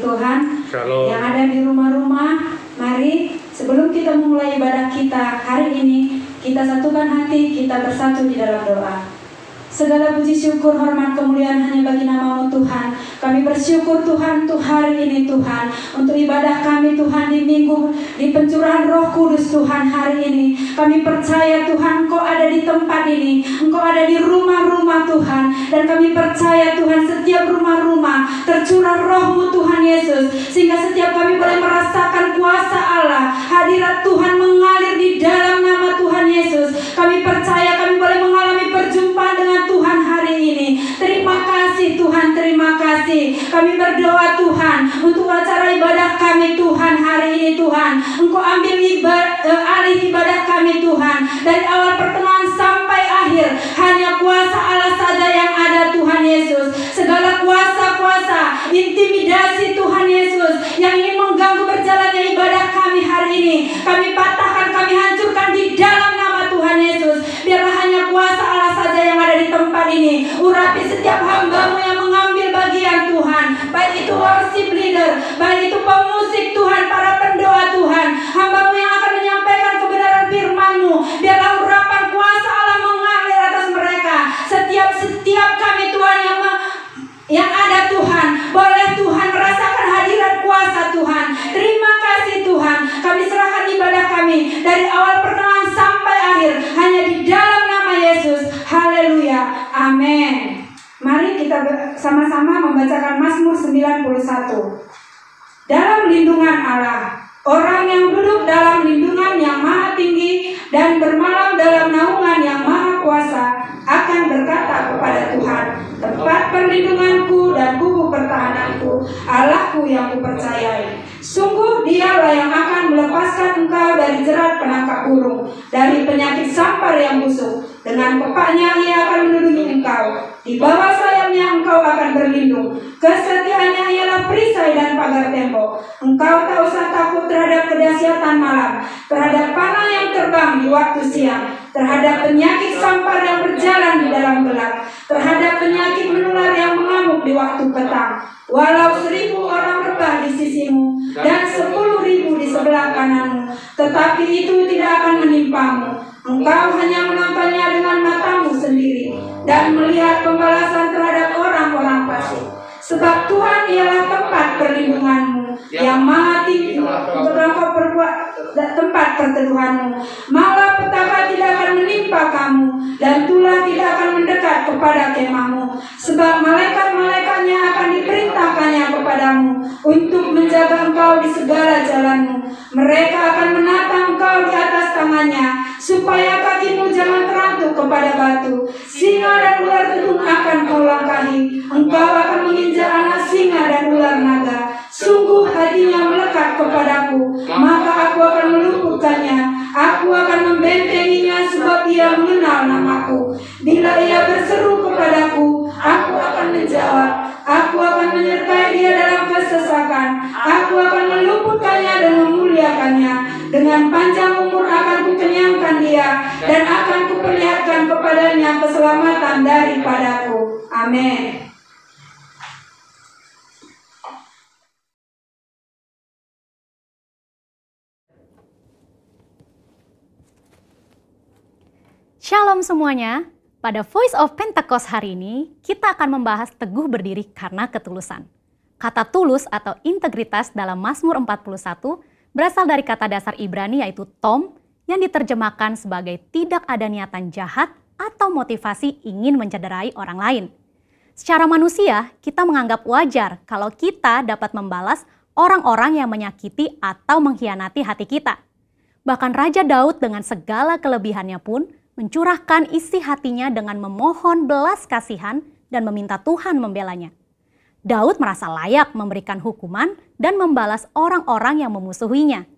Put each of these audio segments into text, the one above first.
kasih Tuhan. Shalom. Yang ada di rumah-rumah, mari sebelum kita memulai ibadah kita hari ini, kita satukan hati, kita bersatu di dalam doa. Segala puji syukur, hormat, kemuliaan hanya bagi nama-Mu Tuhan. Kami bersyukur Tuhan untuk hari ini Tuhan, untuk ibadah kami Tuhan di minggu, di pencurahan Roh Kudus Tuhan hari ini. Kami percaya Tuhan Engkau ada di tempat ini, Engkau ada di rumah-rumah Tuhan. Dan kami percaya Tuhan setiap rumah-rumah tercurah Roh-Mu Tuhan Yesus, sehingga setiap kami boleh merasakan kuasa Allah, hadirat Tuhan mengalir di dalam nama Tuhan Yesus. Kami percaya kami boleh mengalami perjumpaan dengan Tuhan hari ini. Terima kasih Tuhan, terima kasih. Kami berdoa Tuhan untuk acara ibadah kami Tuhan hari ini Tuhan. Engkau ambil alih ibadah kami Tuhan. Dari awal pertengahan sampai akhir, hanya kuasa Allah saja yang ada Tuhan Yesus. Segala kuasa-kuasa, intimidasi Tuhan Yesus yang ingin mengganggu berjalannya ibadah kami hari ini, kami patahkan, kami hancurkan di dalam nama Tuhan Yesus. Biarlah hanya kuasa Allah saja yang ada di tempat ini. Urapi setiap hamba-Mu yang mengambil bagian Tuhan, baik itu worship leader, baik itu pemusik Tuhan, para pendoa Tuhan, hamba-Mu yang akan menyampaikan kebenaran firman-Mu. Biarlah urapan kuasa Allah mengalir atas mereka. Setiap kami Tuhan yang ada Tuhan, boleh Tuhan merasakan hadirat kuasa Tuhan. Terima kasih Tuhan. Kami serahkan ibadah kami dari awal pertengahan sampai akhir hanya di dalam nama Yesus. Haleluya. Amin. Mari kita sama-sama membacakan Mazmur 91. Dalam lindungan Allah, orang yang duduk dalam lindungan yang maha tinggi dan bermalam dalam naungan yang maha kuasa akan berkata kepada Tuhan, tempat perlindunganku dan kubu pertahananku, Allahku yang kupercayai. Sungguh Dialah yang akan melepaskan engkau dari jerat penangkap burung, dari penyakit sampar yang busuk. Dengan pekaknya Ia akan melindungi engkau, di bawah sayapnya engkau akan berlindung. Kesetiaannya ialah perisai dan pagar tembok. Engkau tak usah takut terhadap kedahsyatan malam, terhadap panah yang terbang di waktu siang, terhadap penyakit sampar yang berjalan di dalam gelap, terhadap penyakit menular yang mengamuk di waktu petang. Walau 1.000 orang rebah di sisimu dan 10.000 di sebelah kananmu, tetapi itu tidak akan menimpamu. Engkau hanya menontonnya dengan matamu sendiri dan melihat pembalasan terhadap orang-orang fasik. Sebab Tuhan ialah tempat perlindunganmu yang maha tinggi, untuk engkau perbuat tempat perteduhanmu. Malapetaka tidak akan menimpa kamu, dan tulah tidak akan mendekat kepada kemahmu. Sebab malaikat-malaikatnya akan diperintahkannya kepadamu untuk menjaga engkau di segala jalanmu. Mereka akan menatang engkau di atas tangannya, supaya kakimu jangan terantuk kepada batu. Singa dan ular tetun akan kau langkahi. Engkau akan menginjak anak singa dan ular naga. Sungguh hatinya melekat kepadaku, maka aku akan meluputkannya. Aku akan membentenginya sebab ia mengenal namaku. Bila ia berseru kepadaku, aku akan menjawab. Aku akan menyertai dia dalam kesesakan. Aku akan meluputkannya dan memuliakannya. Dengan panjang umur akan kukenyangkan dia, dan akan kuperlihatkan kepadanya keselamatan daripadaku. Amin. Shalom semuanya, pada Voice of Pentecost hari ini kita akan membahas teguh berdiri karena ketulusan. Kata tulus atau integritas dalam Mazmur 41 berasal dari kata dasar Ibrani yaitu tom yang diterjemahkan sebagai tidak ada niatan jahat atau motivasi ingin mencederai orang lain. Secara manusia, kita menganggap wajar kalau kita dapat membalas orang-orang yang menyakiti atau mengkhianati hati kita. Bahkan Raja Daud dengan segala kelebihannya pun mencurahkan isi hatinya dengan memohon belas kasihan dan meminta Tuhan membelanya. Daud merasa layak memberikan hukuman dan membalas orang-orang yang memusuhinya.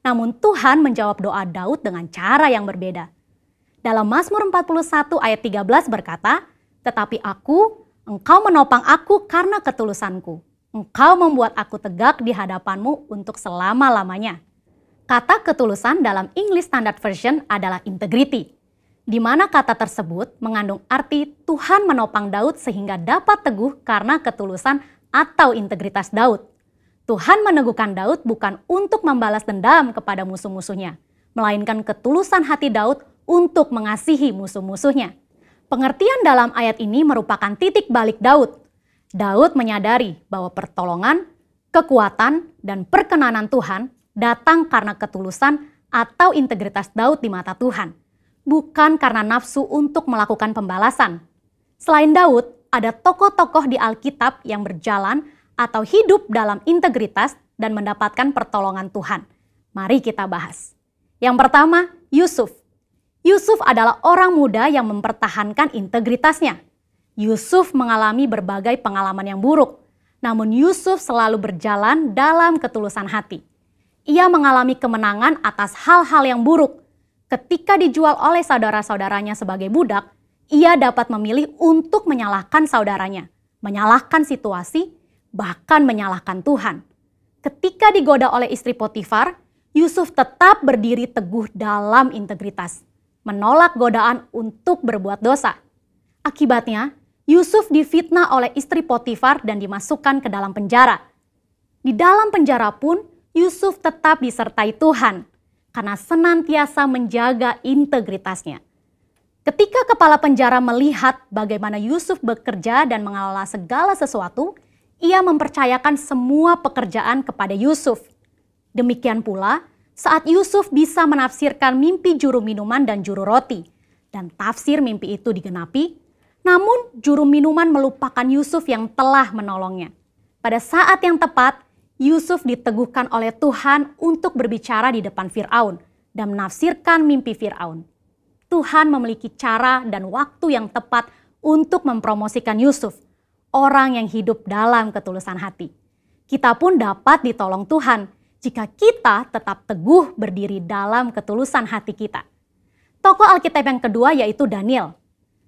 Namun Tuhan menjawab doa Daud dengan cara yang berbeda. Dalam Mazmur 41 ayat 13 berkata, "Tetapi engkau menopang aku karena ketulusanku. Engkau membuat aku tegak di hadapanmu untuk selama-lamanya." Kata ketulusan dalam English Standard Version adalah integrity, di mana kata tersebut mengandung arti Tuhan menopang Daud sehingga dapat teguh karena ketulusan atau integritas Daud. Tuhan meneguhkan Daud bukan untuk membalas dendam kepada musuh-musuhnya, melainkan ketulusan hati Daud untuk mengasihi musuh-musuhnya. Pengertian dalam ayat ini merupakan titik balik Daud. Daud menyadari bahwa pertolongan, kekuatan, dan perkenanan Tuhan datang karena ketulusan atau integritas Daud di mata Tuhan, bukan karena nafsu untuk melakukan pembalasan. Selain Daud, ada tokoh-tokoh di Alkitab yang berjalan atau hidup dalam integritas dan mendapatkan pertolongan Tuhan. Mari kita bahas. Yang pertama, Yusuf. Yusuf adalah orang muda yang mempertahankan integritasnya. Yusuf mengalami berbagai pengalaman yang buruk, namun Yusuf selalu berjalan dalam ketulusan hati. Ia mengalami kemenangan atas hal-hal yang buruk. Ketika dijual oleh saudara-saudaranya sebagai budak, ia dapat memilih untuk menyalahkan saudaranya, menyalahkan situasi, bahkan menyalahkan Tuhan. Ketika digoda oleh istri Potifar, Yusuf tetap berdiri teguh dalam integritas, menolak godaan untuk berbuat dosa. Akibatnya, Yusuf difitnah oleh istri Potifar dan dimasukkan ke dalam penjara. Di dalam penjara pun, Yusuf tetap disertai Tuhan karena senantiasa menjaga integritasnya. Ketika kepala penjara melihat bagaimana Yusuf bekerja dan mengelola segala sesuatu, ia mempercayakan semua pekerjaan kepada Yusuf. Demikian pula saat Yusuf bisa menafsirkan mimpi juru minuman dan juru roti, dan tafsir mimpi itu digenapi, namun juru minuman melupakan Yusuf yang telah menolongnya. Pada saat yang tepat, Yusuf diteguhkan oleh Tuhan untuk berbicara di depan Firaun dan menafsirkan mimpi Firaun. Tuhan memiliki cara dan waktu yang tepat untuk mempromosikan Yusuf, orang yang hidup dalam ketulusan hati. Kita pun dapat ditolong Tuhan jika kita tetap teguh berdiri dalam ketulusan hati kita. Tokoh Alkitab yang kedua yaitu Daniel.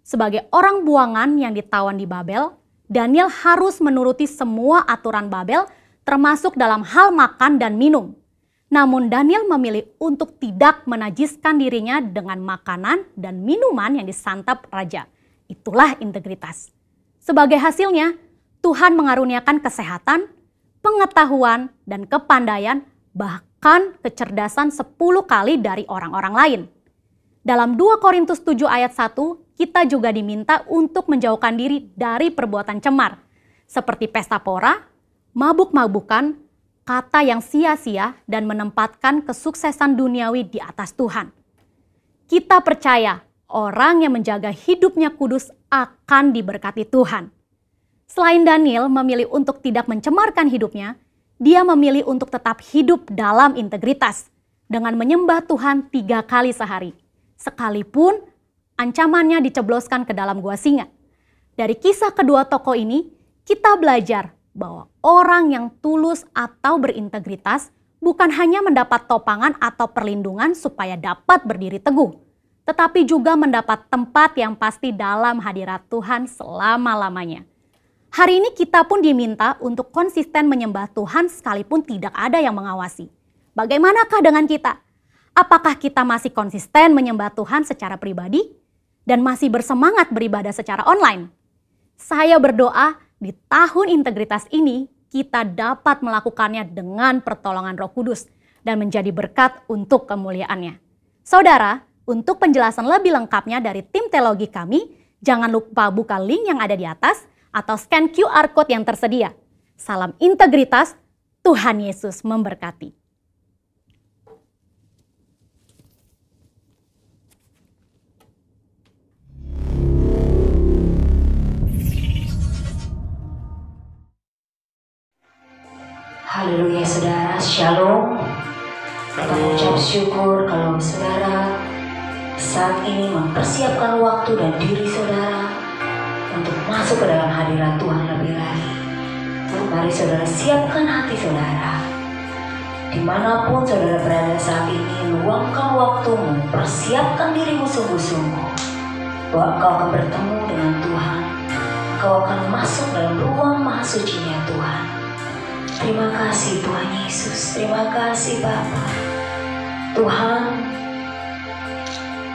Sebagai orang buangan yang ditawan di Babel, Daniel harus menuruti semua aturan Babel termasuk dalam hal makan dan minum. Namun Daniel memilih untuk tidak menajiskan dirinya dengan makanan dan minuman yang disantap raja. Itulah integritas. Sebagai hasilnya, Tuhan mengaruniakan kesehatan, pengetahuan, dan kepandaian, bahkan kecerdasan 10 kali dari orang-orang lain. Dalam 2 Korintus 7 ayat 1, kita juga diminta untuk menjauhkan diri dari perbuatan cemar, seperti pesta pora, mabuk-mabukan, kata yang sia-sia, dan menempatkan kesuksesan duniawi di atas Tuhan. Kita percaya orang yang menjaga hidupnya kudus akan diberkati Tuhan. Selain Daniel memilih untuk tidak mencemarkan hidupnya, dia memilih untuk tetap hidup dalam integritas dengan menyembah Tuhan 3 kali sehari, sekalipun ancamannya dicebloskan ke dalam gua singa. Dari kisah kedua tokoh ini, kita belajar bahwa orang yang tulus atau berintegritas bukan hanya mendapat topangan atau perlindungan supaya dapat berdiri teguh, tetapi juga mendapat tempat yang pasti dalam hadirat Tuhan selama-lamanya. Hari ini kita pun diminta untuk konsisten menyembah Tuhan sekalipun tidak ada yang mengawasi. Bagaimanakah dengan kita? Apakah kita masih konsisten menyembah Tuhan secara pribadi dan masih bersemangat beribadah secara online? Saya berdoa di tahun integritas ini kita dapat melakukannya dengan pertolongan Roh Kudus dan menjadi berkat untuk kemuliaannya. Saudara, untuk penjelasan lebih lengkapnya dari tim teologi kami, jangan lupa buka link yang ada di atas atau scan QR Code yang tersedia. Salam integritas, Tuhan Yesus memberkati. Haleluya saudara, shalom. Kita mengucap syukur kalau saudara saat ini mempersiapkan waktu dan diri saudara untuk masuk ke dalam hadirat Tuhan lebih lagi. Mari saudara siapkan hati saudara. Dimanapun saudara berada saat ini, luangkan waktumu, persiapkan dirimu sungguh-sungguh, bahwa kau akan bertemu dengan Tuhan. Kau akan masuk dalam ruang maha suci-Nya Tuhan. Terima kasih Tuhan Yesus, terima kasih Bapa. Tuhan,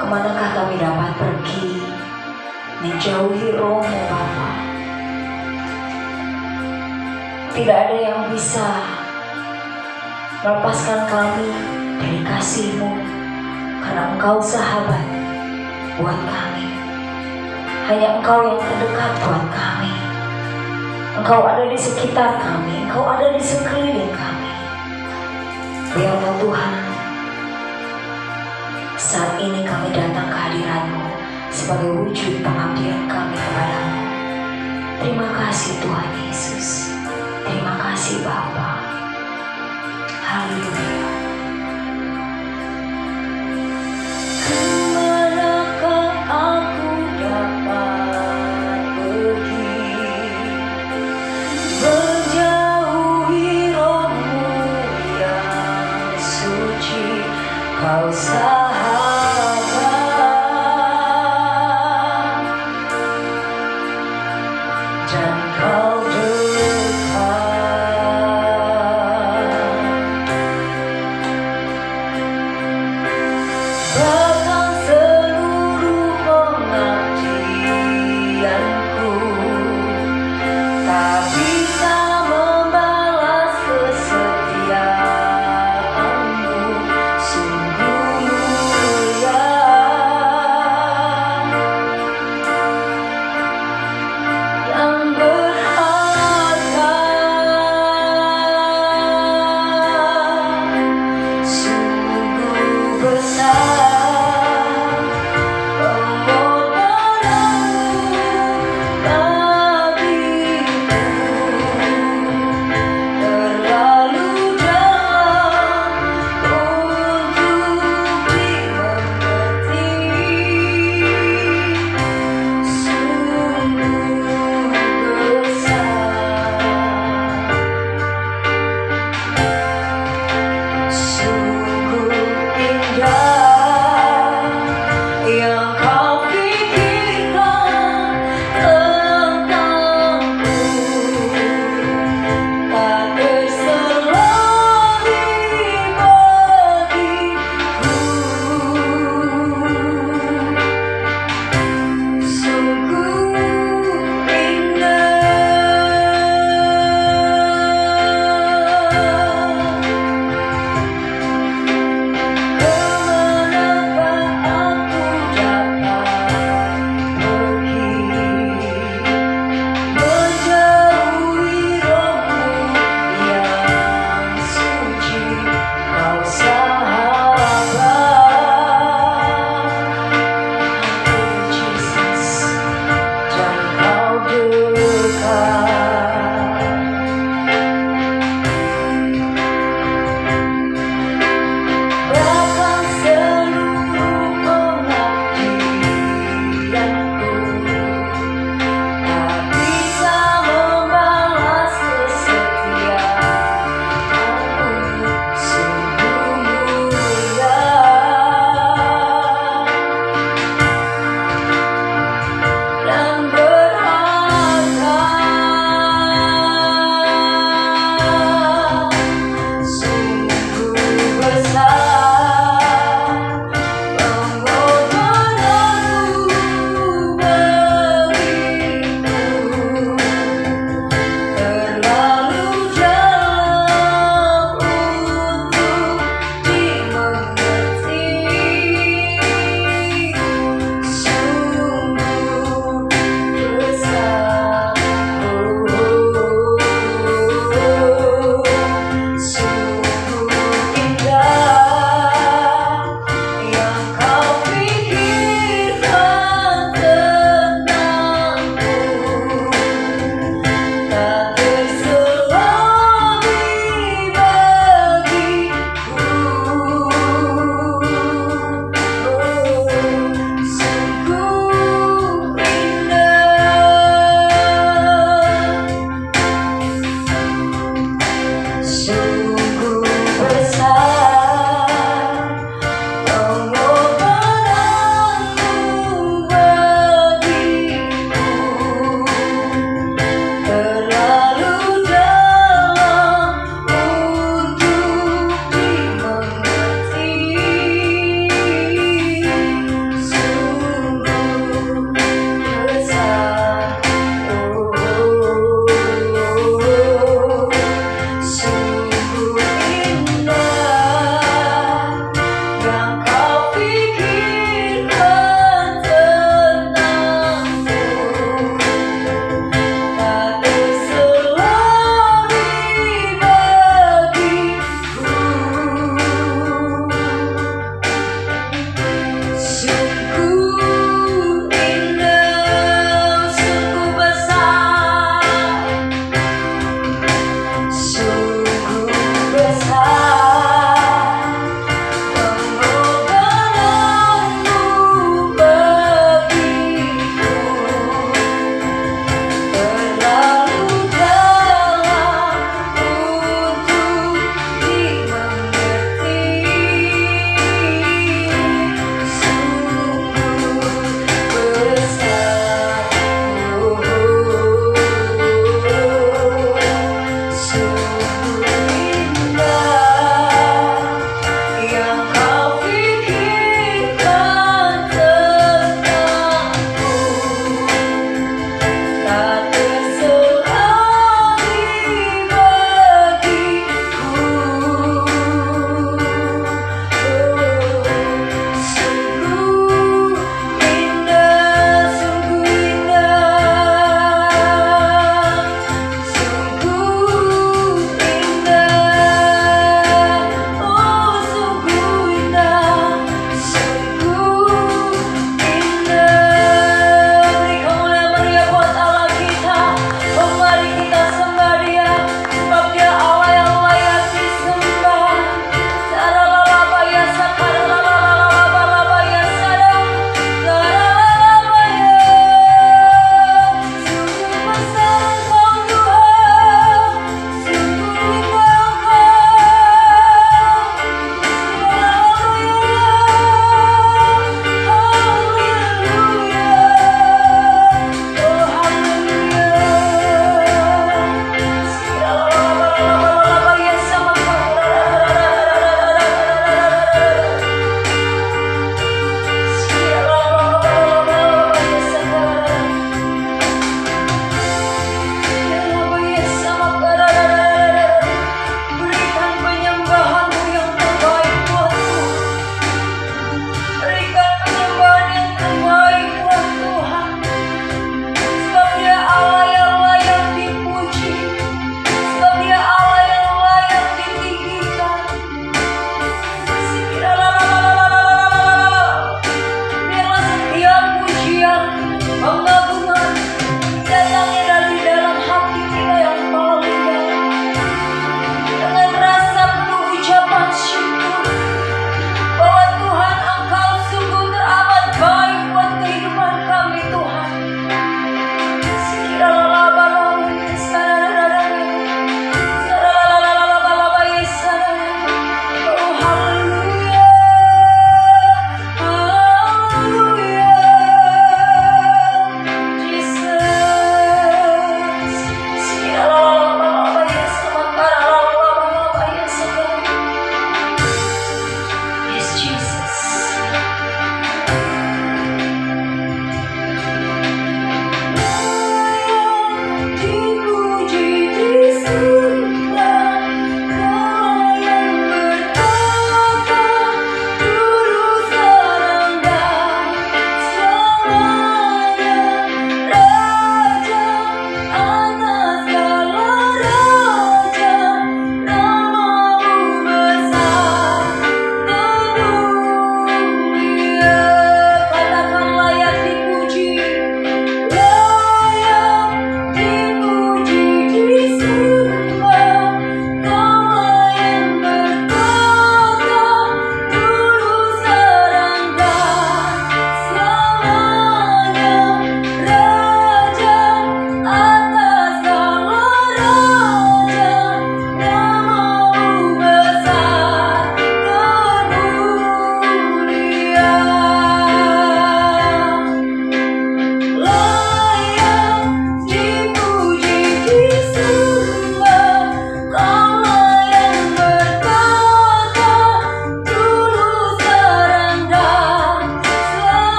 kemanakah kami dapat pergi menjauhi Roh-Mu Bapa? Tidak ada yang bisa melepaskan kami dari kasih-Mu, karena Engkau sahabat buat kami. Hanya Engkau yang terdekat buat kami. Engkau ada di sekitar kami, Engkau ada di sekeliling kami. Biarlah Tuhan, saat ini kami datang ke hadirat-Mu sebagai wujud pengabdian kami kepada-Mu. Terima kasih Tuhan Yesus. Terima kasih Bapa. Haleluya. Kemanakah aku dapat pergi, menjauhi Roh-Mu yang suci? Kau sahabat dan Kau bahkan seluruh pengabdianku tak bisa membalas kesetiaan-Mu. Sungguh mulia yang berharga, sungguh besar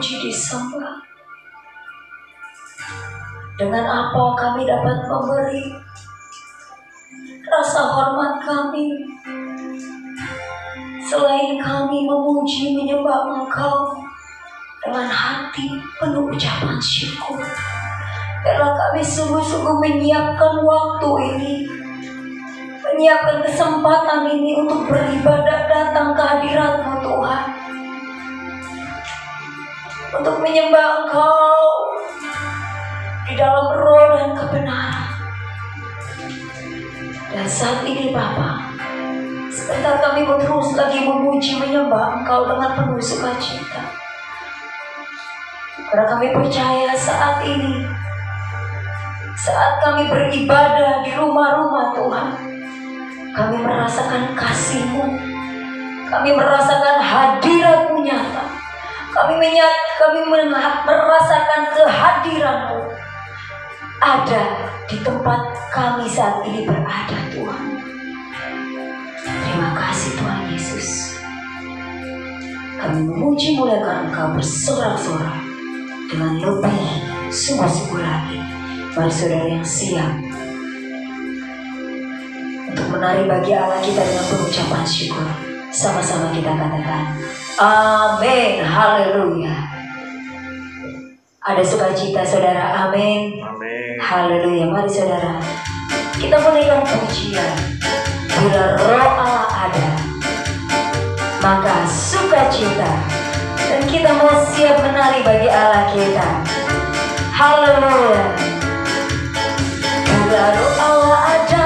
dipuji, disembah. Dengan apa kami dapat memberi rasa hormat kami selain kami memuji menyembah Engkau dengan hati penuh ucapan syukur. Biarlah kami sungguh-sungguh menyiapkan waktu ini, menyiapkan kesempatan ini untuk beribadah datang ke hadirat-Mu Tuhan, untuk menyembah Engkau di dalam roh dan kebenaran. Dan saat ini Bapa, sebentar kami mau terus lagi memuji menyembah Engkau dengan penuh sukacita, karena kami percaya saat ini, saat kami beribadah di rumah-rumah Tuhan, kami merasakan kasih-Mu, kami merasakan hadirat-Mu nyata, kami merasakan kehadiran-Mu ada di tempat kami saat ini berada, Tuhan. Terima kasih Tuhan Yesus. Kami memuji muliakan Engkau bersorak-sorak dengan lebih sungguh-sungguh lagi. Mari saudara yang siap untuk menari bagi Allah kita dengan pengucapan syukur, sama-sama kita katakan amin, haleluya. Ada sukacita saudara, amin, haleluya. Mari saudara, kita menaikkan pujian. Bila roh Allah ada, maka sukacita, dan kita mau siap menari bagi Allah kita. Haleluya. Bila roh Allah ada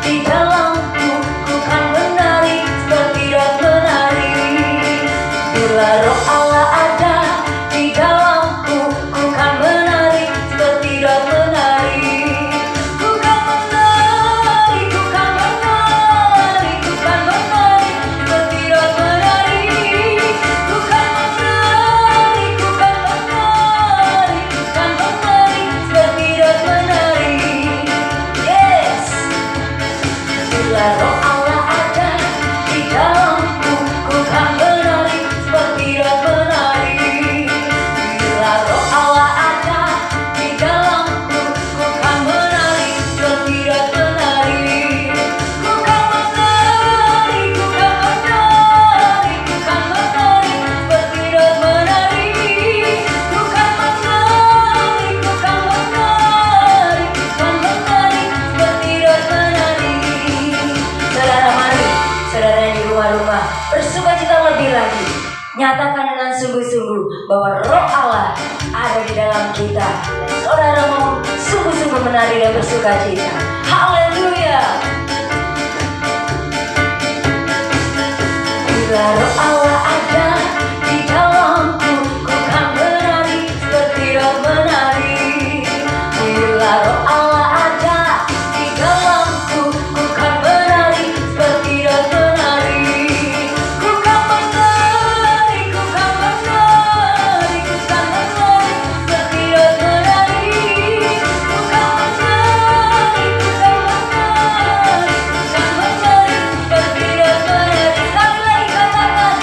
di dalamku, ku kan menari seperti tidak menari. Bila roh Allah ada di dalamku, ku kan menari seperti tidak menari. Ku kan menari, ku kan menari, ku kan menari seperti tidak menari. Ku kan menari, ku kan menari, ku kan menari seperti tidak menari. Yes. Bila roh Allah ada di dalamku, ku kan menari seperti tidak menari. Bila roh Allah ada di dalamku, ku kan menari seperti tidak menari. Ku kan menari, ku kan menari, ku kan menari seperti tidak menari. Ku kan menari, ku kan menari, ku kan menari seperti tidak menari. Saudara, mari saudara yang di rumah-rumah bersukacita lebih lagi. Nyatakan dengan sungguh-sungguh bahwa roh Allah ada di dalam kita. Dan saudara mau sungguh-sungguh menari dan bersukacita. Haleluya. Bila roh Allah ada di dalamku, ku kan menari seperti tidak menari. Bila roh Allah ada di dalamku, ku kan menari seperti tidak menari. Ku kan menari, ku kan menari, ku kan menari seperti tidak menari. Ku kan menari, ku kan menari, ku kan menari seperti tidak menari. Sekali lagi katakan,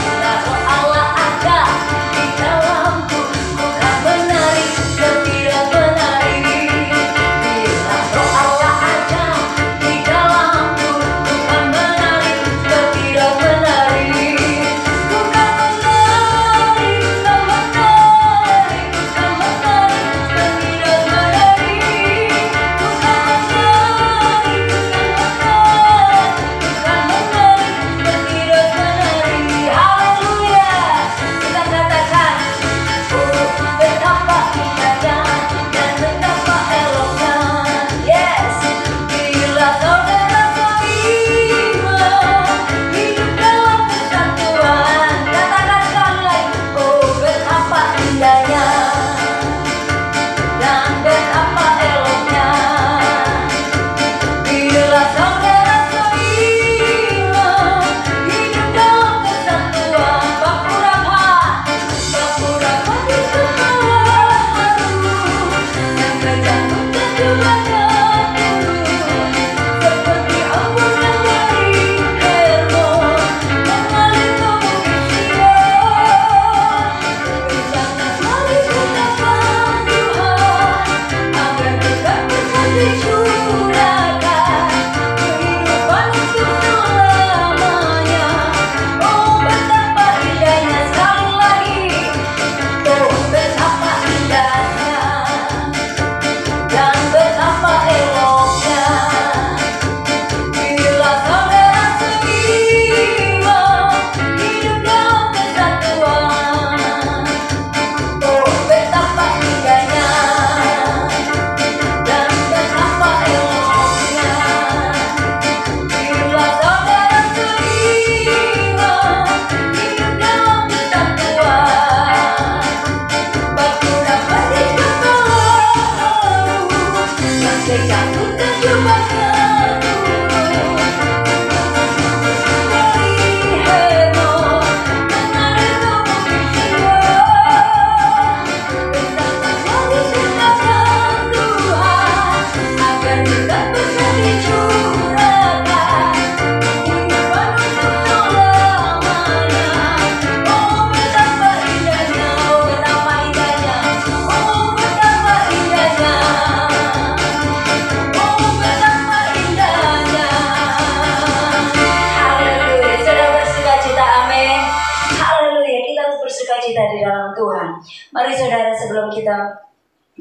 Bersukacita di dalam Tuhan. Mari saudara, sebelum kita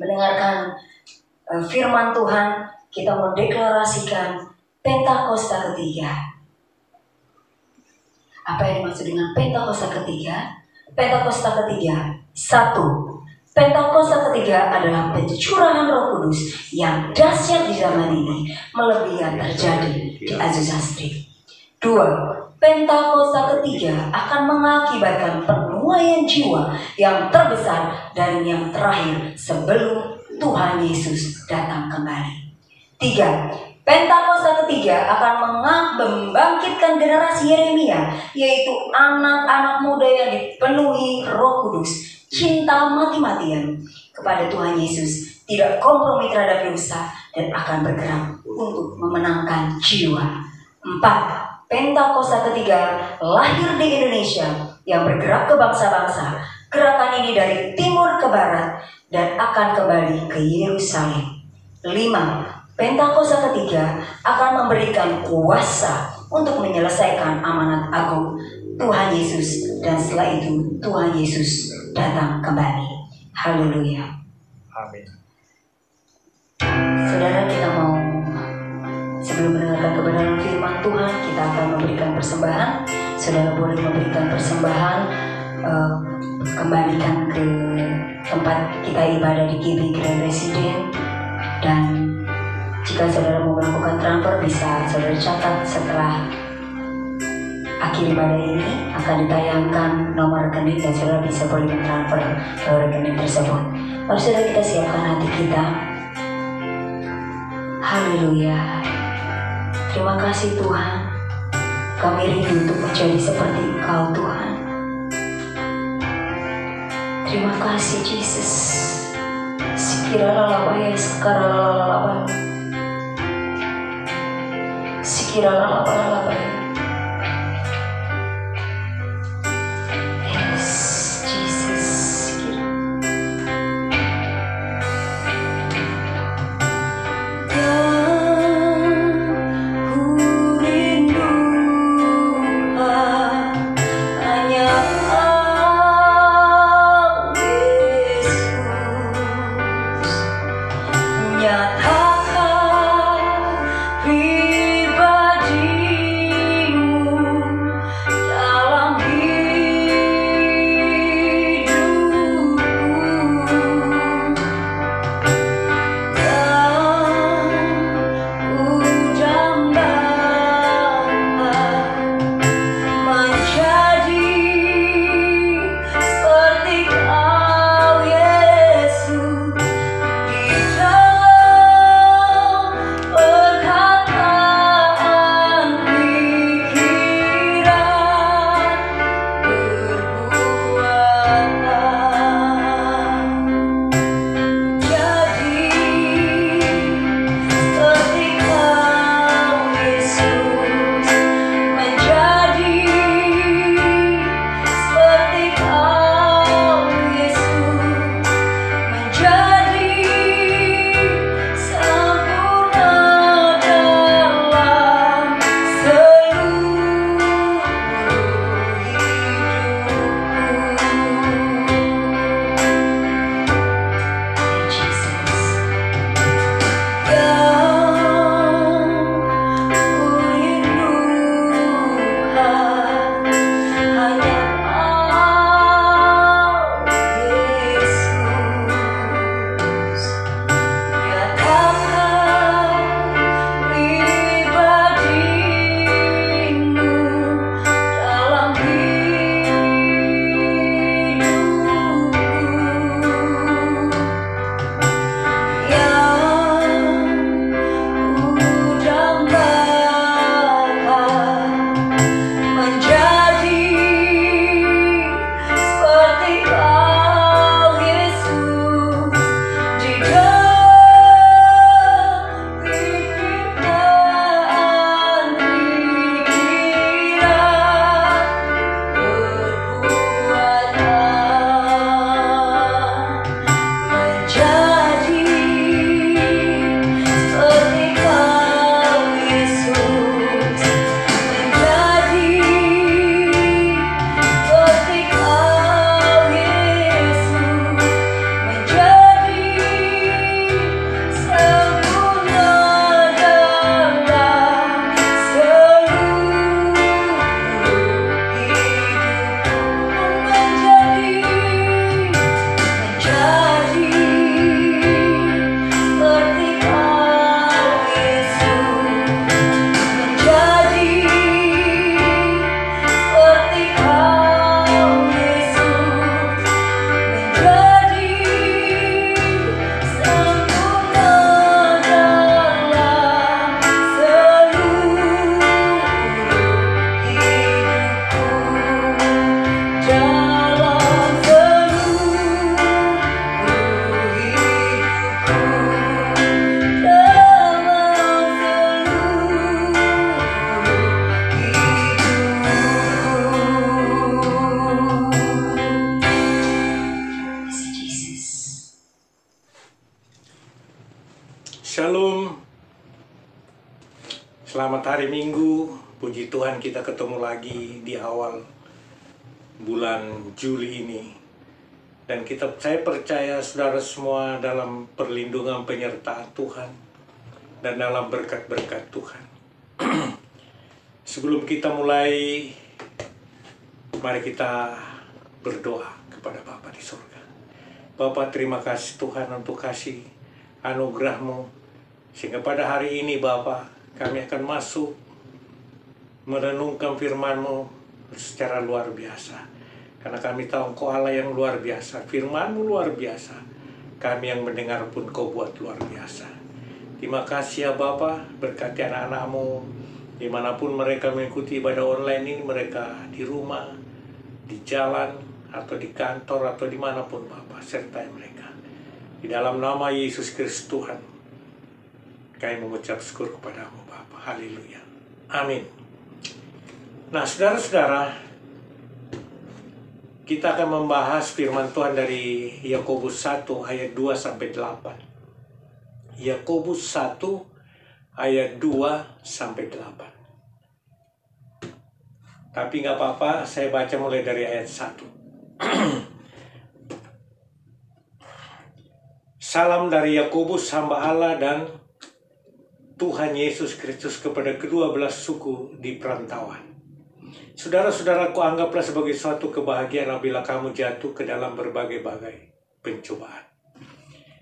mendengarkan firman Tuhan, kita mendeklarasikan Pentakosta ketiga. Apa yang dimaksud dengan Pentakosta ketiga? Pentakosta ketiga, 1. Pentakosta ketiga adalah pencurahan Roh Kudus yang dahsyat di zaman ini, melebihi yang terjadi di Azusa Street. 2. Pentakosta ketiga akan mengakibatkan penuaian jiwa yang terbesar dan yang terakhir sebelum Tuhan Yesus datang kembali. 3. Pentakosta ketiga akan membangkitkan generasi Yeremia, yaitu anak-anak muda yang dipenuhi Roh Kudus, cinta mati-matian kepada Tuhan Yesus, tidak kompromi terhadap dosa, dan akan bergerak untuk memenangkan jiwa. 4. Pentakosta ketiga lahir di Indonesia yang bergerak ke bangsa-bangsa. Gerakan ini dari timur ke barat dan akan kembali ke Yerusalem. 5. Pentakosta ketiga akan memberikan kuasa untuk menyelesaikan amanat agung Tuhan Yesus, dan setelah itu Tuhan Yesus datang kembali. Haleluya. Amin. Saudara, kita mau sebelum mendengarkan kebenaran firman Tuhan, kita akan memberikan persembahan. Saudara boleh memberikan persembahan, kembalikan ke tempat kita ibadah di GB Grand Resident. Dan jika saudara mau melakukan transfer, bisa saudara catat setelah akhir ibadah ini akan ditayangkan nomor rekening, dan saudara bisa boleh mentransfer ke rekening tersebut. Mari saudara, kita siapkan hati kita. Haleluya. Terima kasih Tuhan, kami rindu untuk menjadi seperti Engkau Tuhan. Terima kasih Yesus. Sikiralalabaya sekaralalalabaya. Sikiralalabaya. Yes, Jesus. Nyatakan pribadi Selamat hari Minggu, puji Tuhan kita ketemu lagi di awal bulan Juli ini. Dan saya percaya saudara semua dalam perlindungan penyertaan Tuhan dan dalam berkat-berkat Tuhan. Sebelum kita mulai, mari kita berdoa kepada Bapa di surga. Bapa, terima kasih Tuhan untuk kasih anugerah-Mu, sehingga pada hari ini Bapa, kami akan masuk merenungkan firman-Mu secara luar biasa. Karena kami tahu Engkau Allah yang luar biasa, firman-Mu luar biasa. Kami yang mendengar pun Kau buat luar biasa. Terima kasih ya Bapa, berkati anak-anak-Mu, dimanapun mereka mengikuti ibadah online ini, mereka di rumah, di jalan, atau di kantor, atau dimanapun Bapa, sertai mereka. Di dalam nama Yesus Kristus Tuhan, kami mengucap syukur kepadamu Bapa. Haleluya. Amin. Nah, saudara-saudara, kita akan membahas firman Tuhan dari Yakobus 1 ayat 2 sampai 8. Yakobus 1 ayat 2 sampai 8. Tapi nggak apa-apa, saya baca mulai dari ayat 1. Salam dari Yakobus, hamba Allah dan Tuhan Yesus Kristus kepada kedua belas suku di perantauan. Saudara-saudaraku, anggaplah sebagai suatu kebahagiaan apabila kamu jatuh ke dalam berbagai-bagai pencobaan.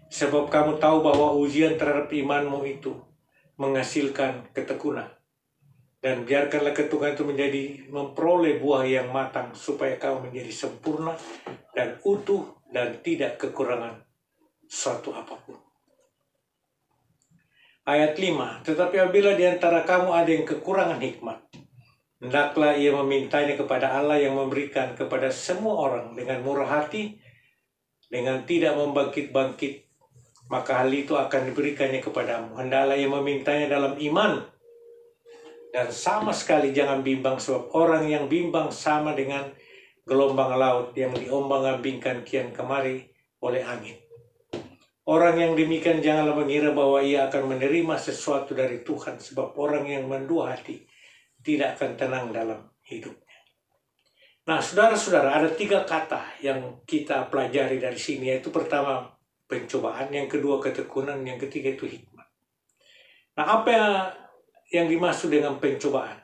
Sebab kamu tahu bahwa ujian terhadap imanmu itu menghasilkan ketekunan. Dan biarkanlah ketekunan itu memperoleh buah yang matang, supaya kamu menjadi sempurna dan utuh dan tidak kekurangan suatu apapun. Ayat 5, tetapi apabila di antara kamu ada yang kekurangan hikmat, hendaklah ia memintanya kepada Allah yang memberikan kepada semua orang dengan murah hati, dengan tidak membangkit-bangkit, maka hal itu akan diberikannya kepadamu. Hendaklah ia memintanya dalam iman, dan sama sekali jangan bimbang, sebab orang yang bimbang sama dengan gelombang laut yang diombang-ambingkan kian kemari oleh angin. Orang yang demikian janganlah mengira bahwa ia akan menerima sesuatu dari Tuhan, sebab orang yang mendua hati tidak akan tenang dalam hidupnya. Nah, saudara-saudara, ada 3 kata yang kita pelajari dari sini, yaitu pertama pencobaan, yang kedua ketekunan, yang ketiga itu hikmat. Nah, apa yang dimaksud dengan pencobaan?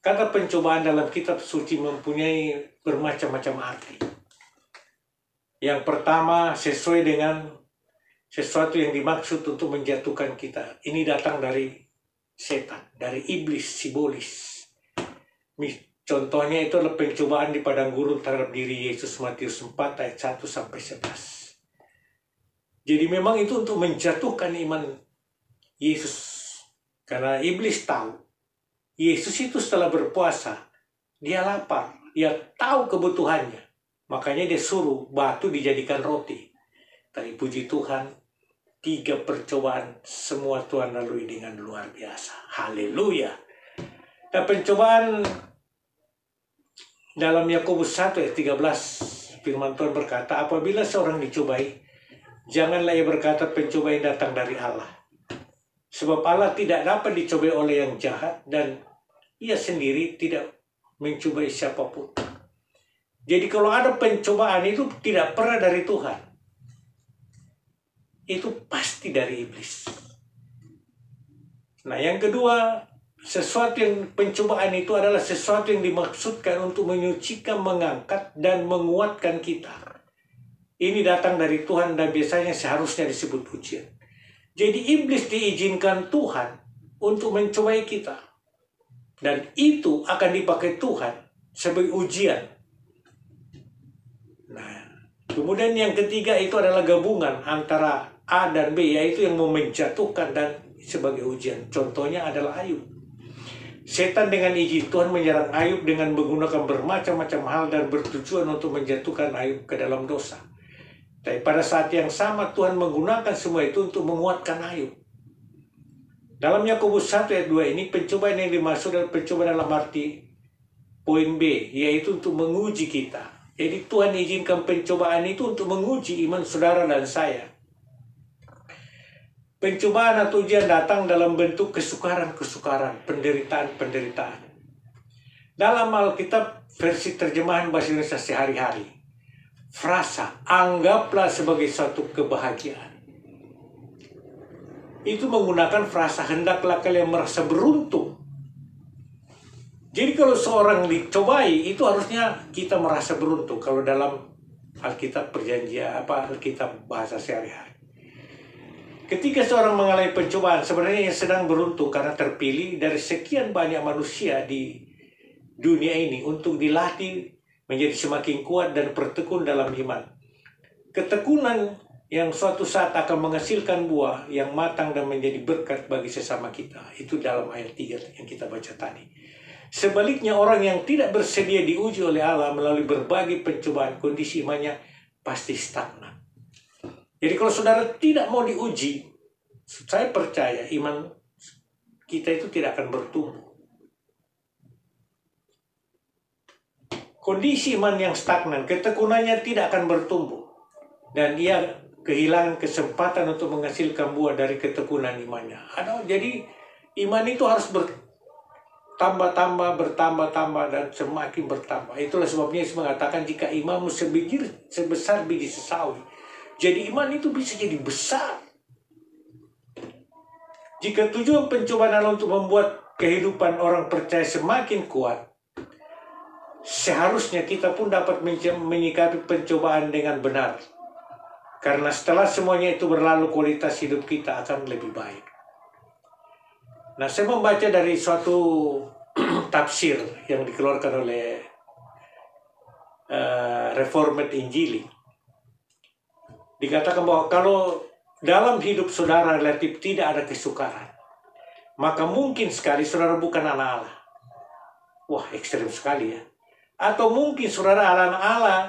Kata pencobaan dalam kitab suci mempunyai bermacam-macam arti. Yang pertama, sesuai dengan sesuatu yang dimaksud untuk menjatuhkan kita. Ini datang dari setan, dari iblis, sibolis. Contohnya itu adalah pencobaan di padang gurun terhadap diri Yesus, Matius 4 ayat 1 sampai 11. Jadi memang itu untuk menjatuhkan iman Yesus. Karena iblis tahu, Yesus itu setelah berpuasa, dia lapar, dia tahu kebutuhannya. Makanya dia suruh batu dijadikan roti. Tapi puji Tuhan, 3 percobaan semua Tuhan lalui dengan luar biasa. Haleluya. Dan pencobaan dalam Yakobus 1 ayat 13, firman Tuhan berkata, apabila seorang dicobai, janganlah ia berkata pencobaan datang dari Allah. Sebab Allah tidak dapat dicobai oleh yang jahat, dan ia sendiri tidak mencobai siapapun. Jadi kalau ada pencobaan itu tidak pernah dari Tuhan. Itu pasti dari iblis. Nah, yang kedua, sesuatu yang pencobaan itu adalah sesuatu yang dimaksudkan untuk menyucikan, mengangkat, dan menguatkan kita. Ini datang dari Tuhan dan biasanya seharusnya disebut ujian. Jadi iblis diizinkan Tuhan untuk mencobai kita. Dan itu akan dipakai Tuhan sebagai ujian. Nah, kemudian yang ketiga itu adalah gabungan antara A dan B, yaitu yang mau menjatuhkan dan sebagai ujian. Contohnya adalah Ayub. Setan dengan izin Tuhan menyerang Ayub dengan menggunakan bermacam-macam hal dan bertujuan untuk menjatuhkan Ayub ke dalam dosa. Tapi pada saat yang sama Tuhan menggunakan semua itu untuk menguatkan Ayub. Dalam Yakobus 1 ayat 2 ini, pencobaan yang dimaksud adalah pencobaan dalam arti poin B, yaitu untuk menguji kita. Jadi Tuhan izinkan pencobaan itu untuk menguji iman saudara dan saya. Pencobaan atau ujian datang dalam bentuk kesukaran-kesukaran, penderitaan-penderitaan. Dalam Alkitab versi terjemahan bahasa Indonesia sehari-hari, frasa anggaplah sebagai suatu kebahagiaan. Itu menggunakan frasa hendaklah kalian merasa beruntung. Jadi kalau seorang dicobai itu harusnya kita merasa beruntung kalau dalam Alkitab perjanjian Alkitab bahasa sehari-hari. Ketika seorang mengalami pencobaan, sebenarnya yang sedang beruntung karena terpilih dari sekian banyak manusia di dunia ini untuk dilatih menjadi semakin kuat dan bertekun dalam iman. Ketekunan yang suatu saat akan menghasilkan buah yang matang dan menjadi berkat bagi sesama kita. Itu dalam ayat 3 yang kita baca tadi. Sebaliknya orang yang tidak bersedia diuji oleh Allah melalui berbagai pencobaan, kondisi imannya pasti stagnan. Jadi kalau saudara tidak mau diuji, saya percaya iman kita itu tidak akan bertumbuh. Kondisi iman yang stagnan, ketekunannya tidak akan bertumbuh. Dan ia kehilangan kesempatan untuk menghasilkan buah dari ketekunan imannya. Jadi iman itu harus bertambah, dan semakin bertambah. Itulah sebabnya Yesus mengatakan jika imanmu sebesar biji sesawi, jadi iman itu bisa jadi besar. Jika tujuan pencobaan Allah untuk membuat kehidupan orang percaya semakin kuat, seharusnya kita pun dapat menyikapi pencobaan dengan benar. Karena setelah semuanya itu berlalu, kualitas hidup kita akan lebih baik. Nah, saya membaca dari suatu tafsir yang dikeluarkan oleh Reformed Injili. Dikatakan bahwa kalau dalam hidup saudara relatif tidak ada kesukaran, maka mungkin sekali saudara bukan anak Allah. Wah, ekstrem sekali ya. Atau mungkin saudara anak Allah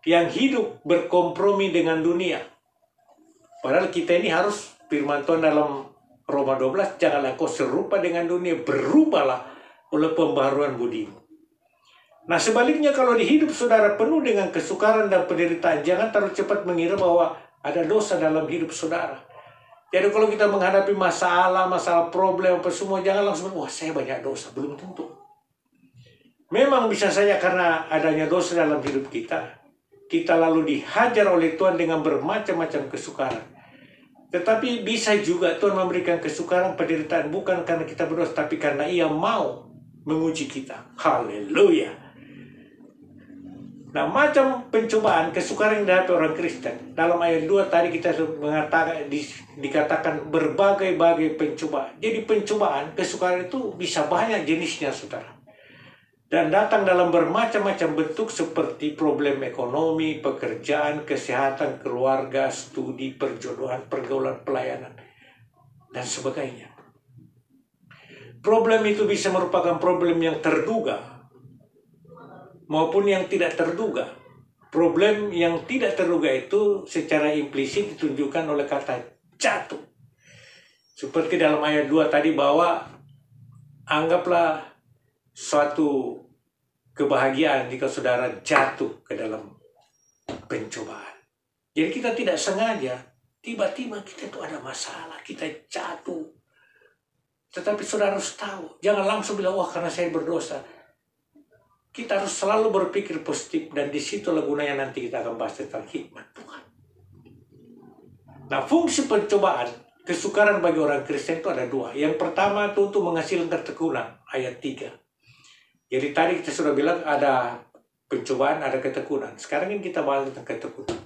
yang hidup berkompromi dengan dunia. Padahal kita ini harus, firman Tuhan dalam Roma 12, janganlah kau serupa dengan dunia, berubahlah oleh pembaharuan budimu. Nah, sebaliknya kalau di hidup saudara penuh dengan kesukaran dan penderitaan, jangan terlalu cepat mengira bahwa ada dosa dalam hidup saudara. Jadi kalau kita menghadapi masalah problem, apa semua, jangan langsung, wah saya banyak dosa. Belum tentu. Memang bisa saja karena adanya dosa dalam hidup kita lalu dihajar oleh Tuhan dengan bermacam-macam kesukaran. Tetapi bisa juga Tuhan memberikan kesukaran, penderitaan bukan karena kita berdosa, tapi karena Ia mau menguji kita. Haleluya. Nah, macam pencobaan, kesukaran yang dihadapi orang Kristen. Dalam ayat 2 tadi kita mengatakan, dikatakan berbagai-bagai pencobaan. Jadi pencobaan, kesukaran itu bisa banyak jenisnya, saudara. Dan datang dalam bermacam-macam bentuk seperti problem ekonomi, pekerjaan, kesehatan, keluarga, studi, perjodohan, pergaulan, pelayanan, dan sebagainya. Problem itu bisa merupakan problem yang terduga maupun yang tidak terduga. Problem yang tidak terduga itu secara implisit ditunjukkan oleh kata jatuh. Seperti dalam ayat 2 tadi bahwa anggaplah suatu kebahagiaan jika saudara jatuh ke dalam pencobaan. Jadi kita tidak sengaja, tiba-tiba kita itu ada masalah, kita jatuh. Tetapi saudara harus tahu, jangan langsung bilang, wah karena saya berdosa. Kita harus selalu berpikir positif, dan disitulah gunanya nanti kita akan bahas tentang hikmat Tuhan. Nah, fungsi pencobaan, kesukaran bagi orang Kristen itu ada dua. Yang pertama itu untuk menghasilkan ketekunan, ayat 3. Jadi tadi kita sudah bilang ada pencobaan, ada ketekunan. Sekarang ini kita bahas tentang ketekunan.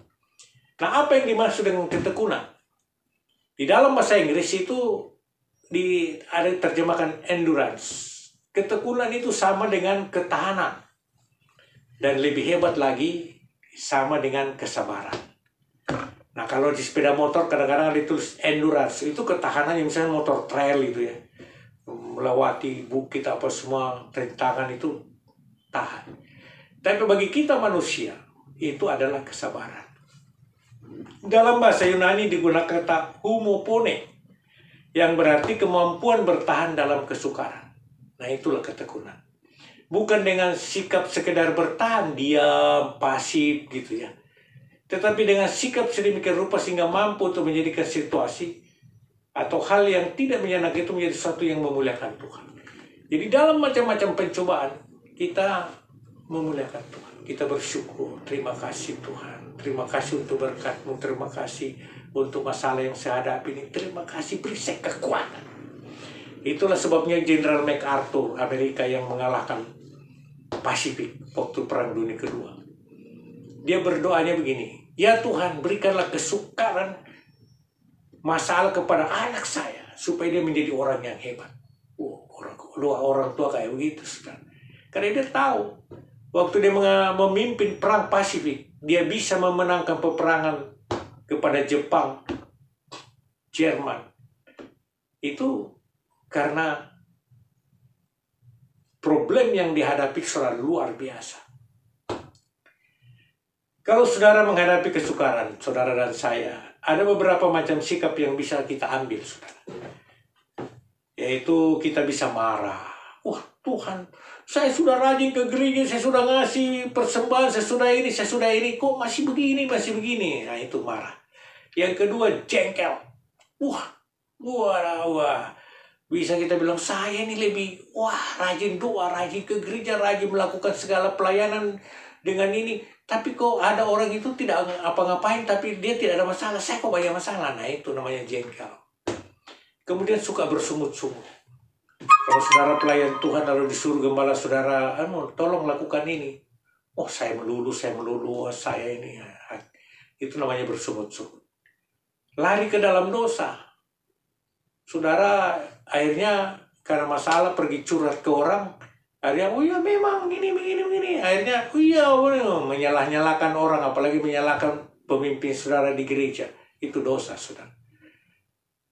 Nah, apa yang dimaksud dengan ketekunan? Di dalam bahasa Inggris itu ada terjemahkan endurance. Ketekunan itu sama dengan ketahanan. Dan lebih hebat lagi, sama dengan kesabaran. Nah, kalau di sepeda motor kadang-kadang ditulis endurance. Itu ketahanan yang misalnya motor trail itu ya. Melewati bukit apa semua, rintangan itu tahan. Tapi bagi kita manusia, itu adalah kesabaran. Dalam bahasa Yunani digunakan kata humopone, yang berarti kemampuan bertahan dalam kesukaran. Nah, itulah ketekunan. Bukan dengan sikap sekedar bertahan, diam, pasif gitu ya. Tetapi dengan sikap sedemikian rupa sehingga mampu untuk menjadikan situasi atau hal yang tidak menyenangkan itu menjadi sesuatu yang memuliakan Tuhan. Jadi dalam macam-macam pencobaan kita memuliakan Tuhan. Kita bersyukur, terima kasih Tuhan. Terima kasih untuk berkat-Mu, terima kasih untuk masalah yang saya hadapi ini. Terima kasih, beri saya kekuatan. Itulah sebabnya Jenderal MacArthur Amerika yang mengalahkan Pasifik waktu Perang Dunia Kedua. Dia berdoanya begini, ya Tuhan, berikanlah kesukaran masalah kepada anak saya supaya dia menjadi orang yang hebat. Orang tua kayak begitu, saudara. Karena dia tahu waktu dia memimpin perang Pasifik, dia bisa memenangkan peperangan kepada Jepang, Jerman. Itu karena problem yang dihadapi saudara luar biasa. Kalau saudara menghadapi kesukaran, saudara dan saya, ada beberapa macam sikap yang bisa kita ambil, saudara. Yaitu kita bisa marah. Wah Tuhan, saya sudah rajin ke gereja, saya sudah ngasih persembahan, saya sudah ini, kok masih begini. Nah itu marah. Yang kedua, jengkel. Wah. Bisa kita bilang, saya ini lebih, rajin doa, rajin ke gereja, rajin melakukan segala pelayanan dengan ini. Tapi kok ada orang itu tidak apa-ngapain, tapi dia tidak ada masalah. Saya kok banyak masalah. Nah itu namanya jengkel. Kemudian suka bersungut-sungut. Kalau saudara pelayan Tuhan lalu disuruh gembala saudara, tolong lakukan ini. Oh saya melulu, saya ini. Itu namanya bersungut-sungut. Lari ke dalam dosa. Saudara akhirnya karena masalah pergi curhat ke orang, akhirnya memang begini. Akhirnya menyalah-nyalakan orang, apalagi menyalahkan pemimpin saudara di gereja. Itu dosa, saudara.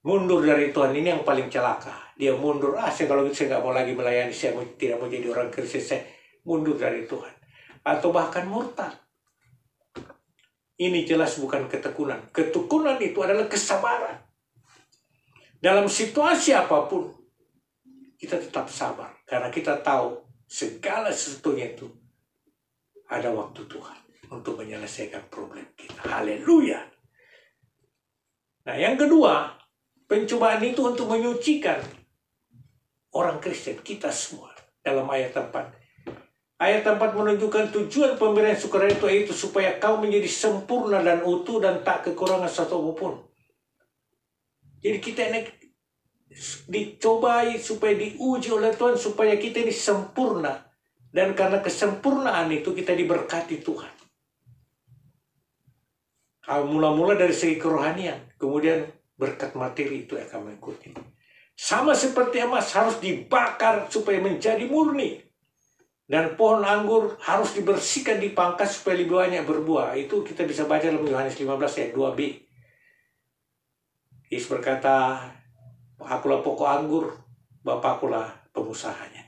Mundur dari Tuhan ini yang paling celaka. Dia mundur, kalau gitu saya nggak mau lagi melayani, saya tidak mau jadi orang Kristen, saya mundur dari Tuhan. Atau bahkan murtad. Ini jelas bukan ketekunan. Ketekunan itu adalah kesabaran. Dalam situasi apapun, kita tetap sabar. Karena kita tahu segala sesuatunya itu ada waktu Tuhan untuk menyelesaikan problem kita. Haleluya. Nah yang kedua, pencobaan itu untuk menyucikan orang Kristen, kita semua. Dalam ayat 4. Ayat 4 menunjukkan tujuan pemberian sukarela itu supaya kau menjadi sempurna dan utuh dan tak kekurangan satu apapun. Jadi kita ini dicobai supaya diuji oleh Tuhan supaya kita ini sempurna. Dan karena kesempurnaan itu kita diberkati Tuhan. Mula-mula dari segi kerohanian, kemudian berkat materi itu akan mengikuti. Sama seperti emas harus dibakar supaya menjadi murni. Dan pohon anggur harus dibersihkan, dipangkas supaya lebih banyak berbuah. Itu kita bisa baca dalam Yohanes 15 ayat 2b. Yesus berkata, akulah pokok anggur, Bapakkulah pengusahanya.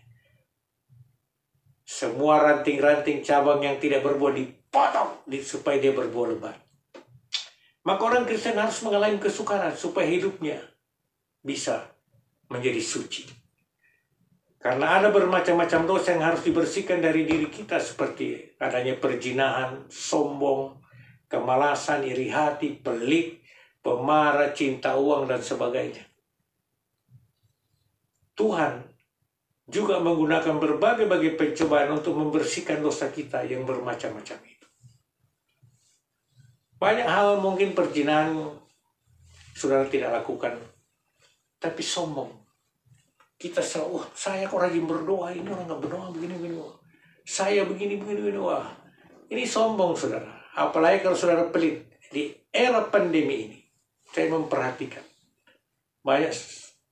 Semua ranting-ranting cabang yang tidak berbuah dipotong supaya dia berbuah lebat. Maka orang Kristen harus mengalami kesukaran supaya hidupnya bisa menjadi suci. Karena ada bermacam-macam dosa yang harus dibersihkan dari diri kita, seperti adanya perzinahan, sombong, kemalasan, iri hati, pelit, pemarah, cinta uang, dan sebagainya. Tuhan juga menggunakan berbagai-bagai pencobaan untuk membersihkan dosa kita yang bermacam-macam itu. Banyak hal mungkin perzinahan saudara tidak lakukan, tapi sombong. Kita selalu, saya kok rajin berdoa, ini orang nggak berdoa begini-begini. Saya begini-begini, wah. Ini sombong, saudara. Apalagi kalau saudara pelit. Di era pandemi ini, saya memperhatikan. Banyak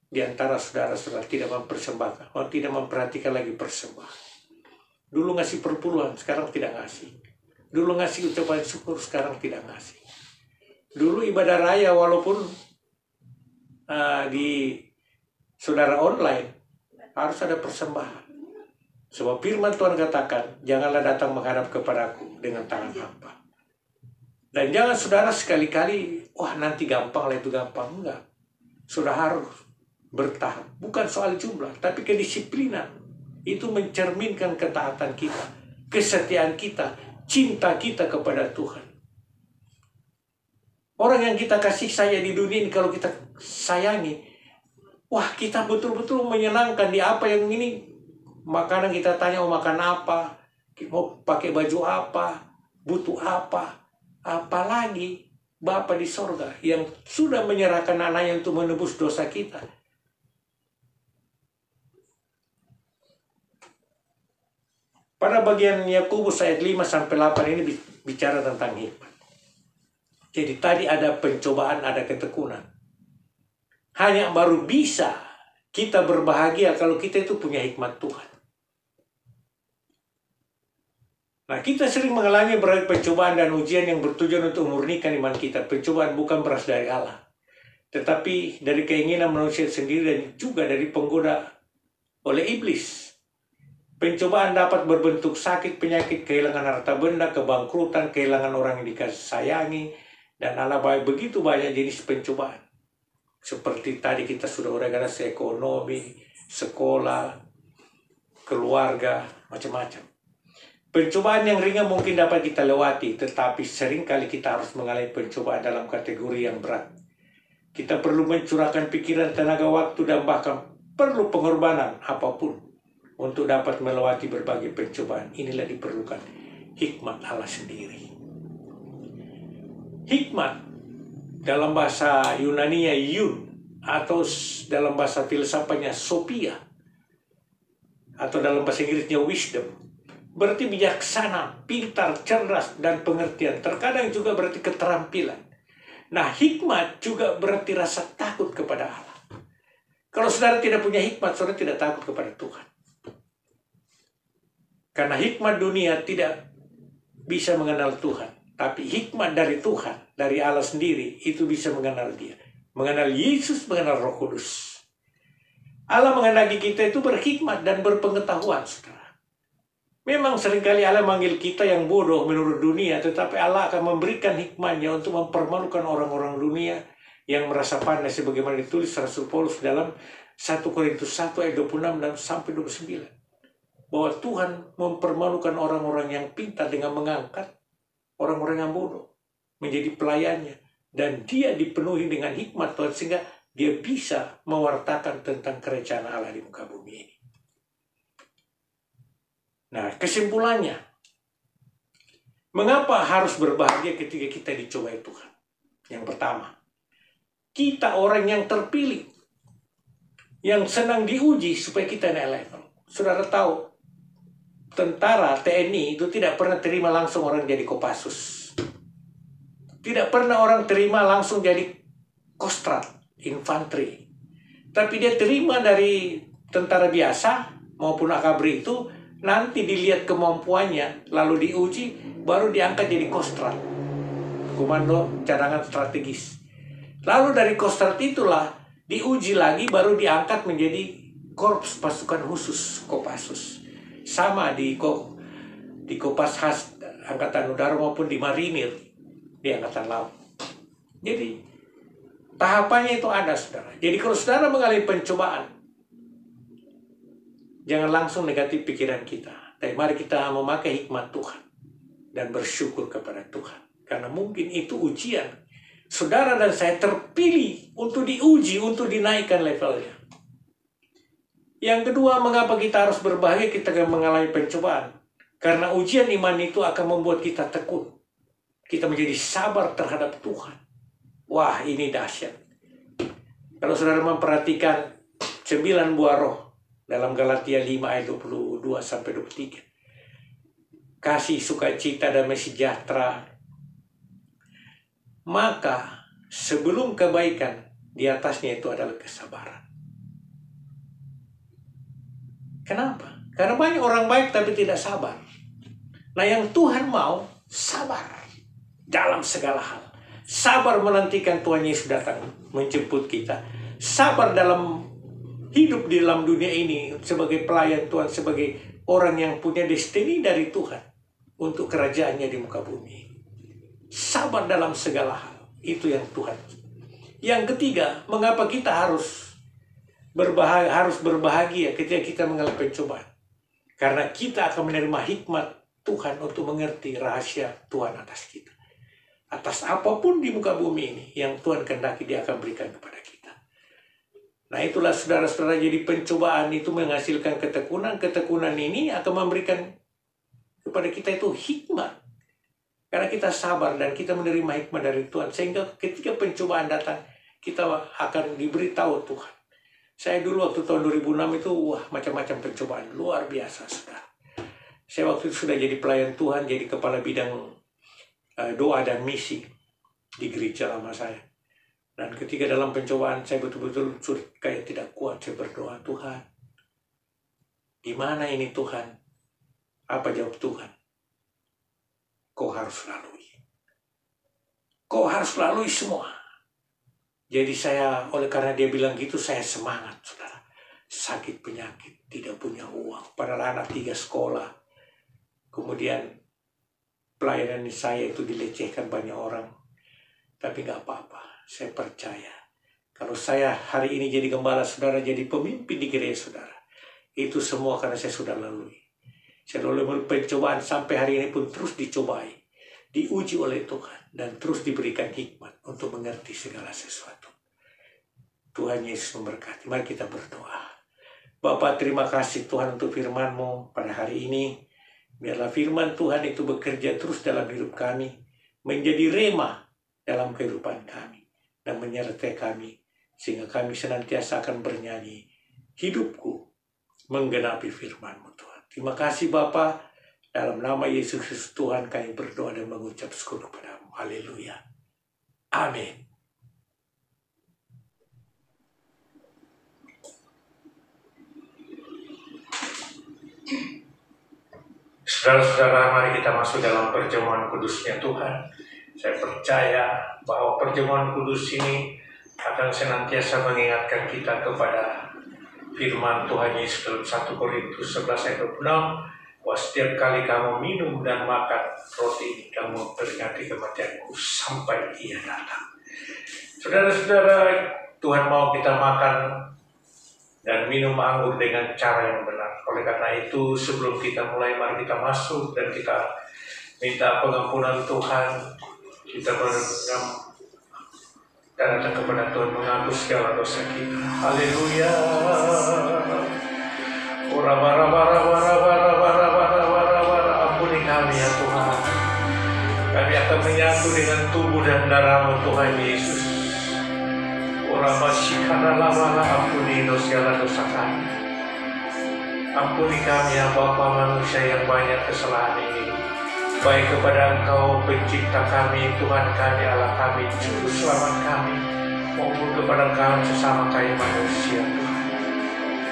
di antara saudara-saudara tidak mempersembahkan, tidak memperhatikan lagi persembahan. Dulu ngasih perpuluhan, sekarang tidak ngasih. Dulu ngasih ucapan syukur, sekarang tidak ngasih. Dulu ibadah raya walaupun di saudara online harus ada persembahan. Sebab firman Tuhan katakan, janganlah datang menghadap kepadaku dengan tangan hampa. Dan jangan saudara sekali-kali, nanti gampang lah itu gampang. Enggak. Sudah harus bertahap. Bukan soal jumlah, tapi kedisiplinan. Itu mencerminkan ketaatan kita, kesetiaan kita, cinta kita kepada Tuhan. Orang yang kita kasih sayang di dunia ini, kalau kita sayangi. Wah, kita betul-betul menyenangkan di apa yang ini. Makanan kita tanya mau makan apa, mau pakai baju apa, butuh apa. Apalagi Bapa di sorga yang sudah menyerahkan anaknya untuk menebus dosa kita. Pada bagian Yakobus ayat 5-8 ini bicara tentang hikmat. Jadi tadi ada pencobaan, ada ketekunan. Hanya baru bisa kita berbahagia kalau kita itu punya hikmat Tuhan. Nah, kita sering mengalami berbagai pencobaan dan ujian yang bertujuan untuk memurnikan iman kita. Pencobaan bukan berasal dari Allah, tetapi dari keinginan manusia sendiri dan juga dari penggoda oleh iblis. Pencobaan dapat berbentuk sakit, penyakit, kehilangan harta benda, kebangkrutan, kehilangan orang yang dikasayangi, dan Allah begitu banyak jenis pencobaan. Seperti tadi kita sudah uraikan, ekonomi, sekolah, keluarga, macam-macam. Pencobaan yang ringan mungkin dapat kita lewati, tetapi seringkali kita harus mengalami pencobaan dalam kategori yang berat. Kita perlu mencurahkan pikiran, tenaga, waktu, dan bahkan perlu pengorbanan apapun untuk dapat melewati berbagai pencobaan. Inilah diperlukan hikmat Allah sendiri. Hikmat dalam bahasa Yunani-nya Yun, atau dalam bahasa filsafatnya Sophia, atau dalam bahasa Inggrisnya wisdom. Berarti bijaksana, pintar, cerdas, dan pengertian. Terkadang juga berarti keterampilan. Nah, hikmat juga berarti rasa takut kepada Allah. Kalau saudara tidak punya hikmat, saudara tidak takut kepada Tuhan. Karena hikmat dunia tidak bisa mengenal Tuhan. Tapi hikmat dari Tuhan, dari Allah sendiri, itu bisa mengenal Dia. Mengenal Yesus, mengenal Roh Kudus. Allah menghendaki kita itu berhikmat dan berpengetahuan, saudara. Memang seringkali Allah manggil kita yang bodoh menurut dunia, tetapi Allah akan memberikan hikmahnya untuk mempermalukan orang-orang dunia yang merasa pandai, sebagaimana ditulis Rasul Paulus dalam 1 Korintus 1 ayat 26 dan sampai 29. Bahwa Tuhan mempermalukan orang-orang yang pintar dengan mengangkat orang-orang yang bodoh menjadi pelayannya. Dan dia dipenuhi dengan hikmat Tuhan sehingga dia bisa mewartakan tentang kerajaan Allah di muka bumi ini. Nah, kesimpulannya, mengapa harus berbahagia ketika kita dicobai Tuhan? Yang pertama, kita orang yang terpilih, yang senang diuji supaya kita naik level. Saudara tahu, tentara TNI itu tidak pernah terima langsung orang jadi Kopassus. Tidak pernah orang terima langsung jadi Kostrat, infanteri. Tapi dia terima dari tentara biasa maupun akabri itu, nanti dilihat kemampuannya, lalu diuji, baru diangkat jadi Kostrat, komando cadangan strategis. Lalu dari Kostrat itulah diuji lagi, baru diangkat menjadi Korps Pasukan Khusus, Kopassus. Sama di Kopashas Angkatan Udara maupun di Marinir, di Angkatan Laut. Jadi tahapannya itu ada, saudara. Jadi kalau saudara mengalami pencobaan, jangan langsung negatif pikiran kita. Tapi mari kita memakai hikmat Tuhan dan bersyukur kepada Tuhan. Karena mungkin itu ujian. Saudara dan saya terpilih untuk diuji, untuk dinaikkan levelnya. Yang kedua, mengapa kita harus berbahagia kita mengalami pencobaan? Karena ujian iman itu akan membuat kita tekun. Kita menjadi sabar terhadap Tuhan. Wah, ini dahsyat. Kalau saudara memperhatikan 9 buah roh dalam Galatia 5 ayat 22-23. Kasih, sukacita, damai sejahtera. Maka sebelum kebaikan, di atasnya itu adalah kesabaran. Kenapa? Karena banyak orang baik tapi tidak sabar. Nah, yang Tuhan mau sabar dalam segala hal. Sabar menantikan Tuhan Yesus datang menjemput kita. Sabar dalam hidup di dalam dunia ini sebagai pelayan Tuhan, sebagai orang yang punya destiny dari Tuhan untuk kerajaannya di muka bumi. Sabar dalam segala hal. Itu yang Tuhan. Yang ketiga, mengapa kita harus berbahagia ketika kita mengalami pencobaan? Karena kita akan menerima hikmat Tuhan untuk mengerti rahasia Tuhan atas kita. Atas apapun di muka bumi ini yang Tuhan kehendaki, Dia akan berikan kepada kita. Nah itulah saudara-saudara, jadi pencobaan itu menghasilkan ketekunan. Ketekunan ini akan memberikan kepada kita itu hikmat. Karena kita sabar dan kita menerima hikmat dari Tuhan. Sehingga ketika pencobaan datang, kita akan diberitahu Tuhan. Saya dulu waktu tahun 2006 itu, macam-macam pencobaan. Luar biasa, saudara. Saya waktu itu sudah jadi pelayan Tuhan, jadi kepala bidang doa dan misi di gereja lama saya. Dan ketika dalam pencobaan saya betul-betul kayak tidak kuat, saya berdoa, Tuhan, gimana ini Tuhan? Apa jawab Tuhan? Kau harus lalui. Kau harus lalui semua. Jadi saya, oleh karena dia bilang gitu, saya semangat, saudara. Sakit penyakit, tidak punya uang. Padahal anak 3 sekolah. Kemudian pelayanan saya itu dilecehkan banyak orang. Tapi nggak apa-apa. Saya percaya. Kalau saya hari ini jadi gembala, saudara, jadi pemimpin di gereja, saudara. Itu semua karena saya sudah lalui. Saya lalui pencobaan sampai hari ini pun terus dicobai. Diuji oleh Tuhan. Dan terus diberikan hikmat untuk mengerti segala sesuatu. Tuhan Yesus memberkati. Mari kita berdoa. Bapa, terima kasih Tuhan untuk firman-Mu pada hari ini. Biarlah firman Tuhan itu bekerja terus dalam hidup kami. Menjadi rema dalam kehidupan kami. Dan menyertai kami. Sehingga kami senantiasa akan bernyanyi. Hidupku menggenapi firman-Mu Tuhan. Terima kasih Bapa. Dalam nama Yesus Kristus Tuhan kami berdoa dan mengucap syukur kepada-Mu. Haleluya. Amin. Saudara-saudara, mari kita masuk dalam perjamuan kudusnya Tuhan. Saya percaya bahwa perjamuan kudus ini akan senantiasa mengingatkan kita kepada firman Tuhan Yesus dalam 1 Korintus 11 ayat 26, bahwa setiap kali kamu minum dan makan roti ini, kamu peringati kematianku sampai Ia datang. Saudara-saudara, Tuhan mau kita makan dan minum anggur dengan cara yang benar. Oleh karena itu, sebelum kita mulai, mari kita masuk dan kita minta pengampunan Tuhan. Kita dan datang kepada Tuhan menghapus segala dosa kita. Haleluya. Ampuni kami ya Tuhan. Kami akan menyatu dengan tubuh dan darah-Mu Tuhan Yesus. Ampuni segala dosa kami. Ampuni kami ya Bapa, manusia yang banyak kesalahan ini. Baik kepada Engkau pencipta kami, Tuhan kami, Allah kami, Juru Selamat kami, maupun kepada kami sesama kami manusia, Tuhan.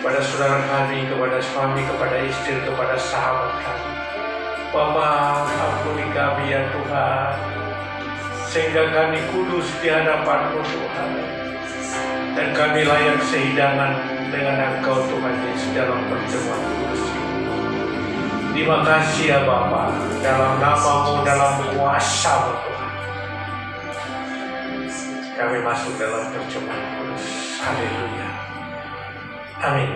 Kepada saudara kami, kepada suami, kepada istri, kepada sahabat kami. Bapa, ampuni kami ya Tuhan, sehingga kami kudus di hadapan-Mu Tuhan. Dan kami layak sehidangan dengan Engkau Tuhan Yesus dalam perjamuan kudus ini. Terima kasih ya Bapa, dalam nama-Mu, dalam kuasa-Mu Tuhan. Kami masuk dalam perjamuan kudus. Haleluya. Amin.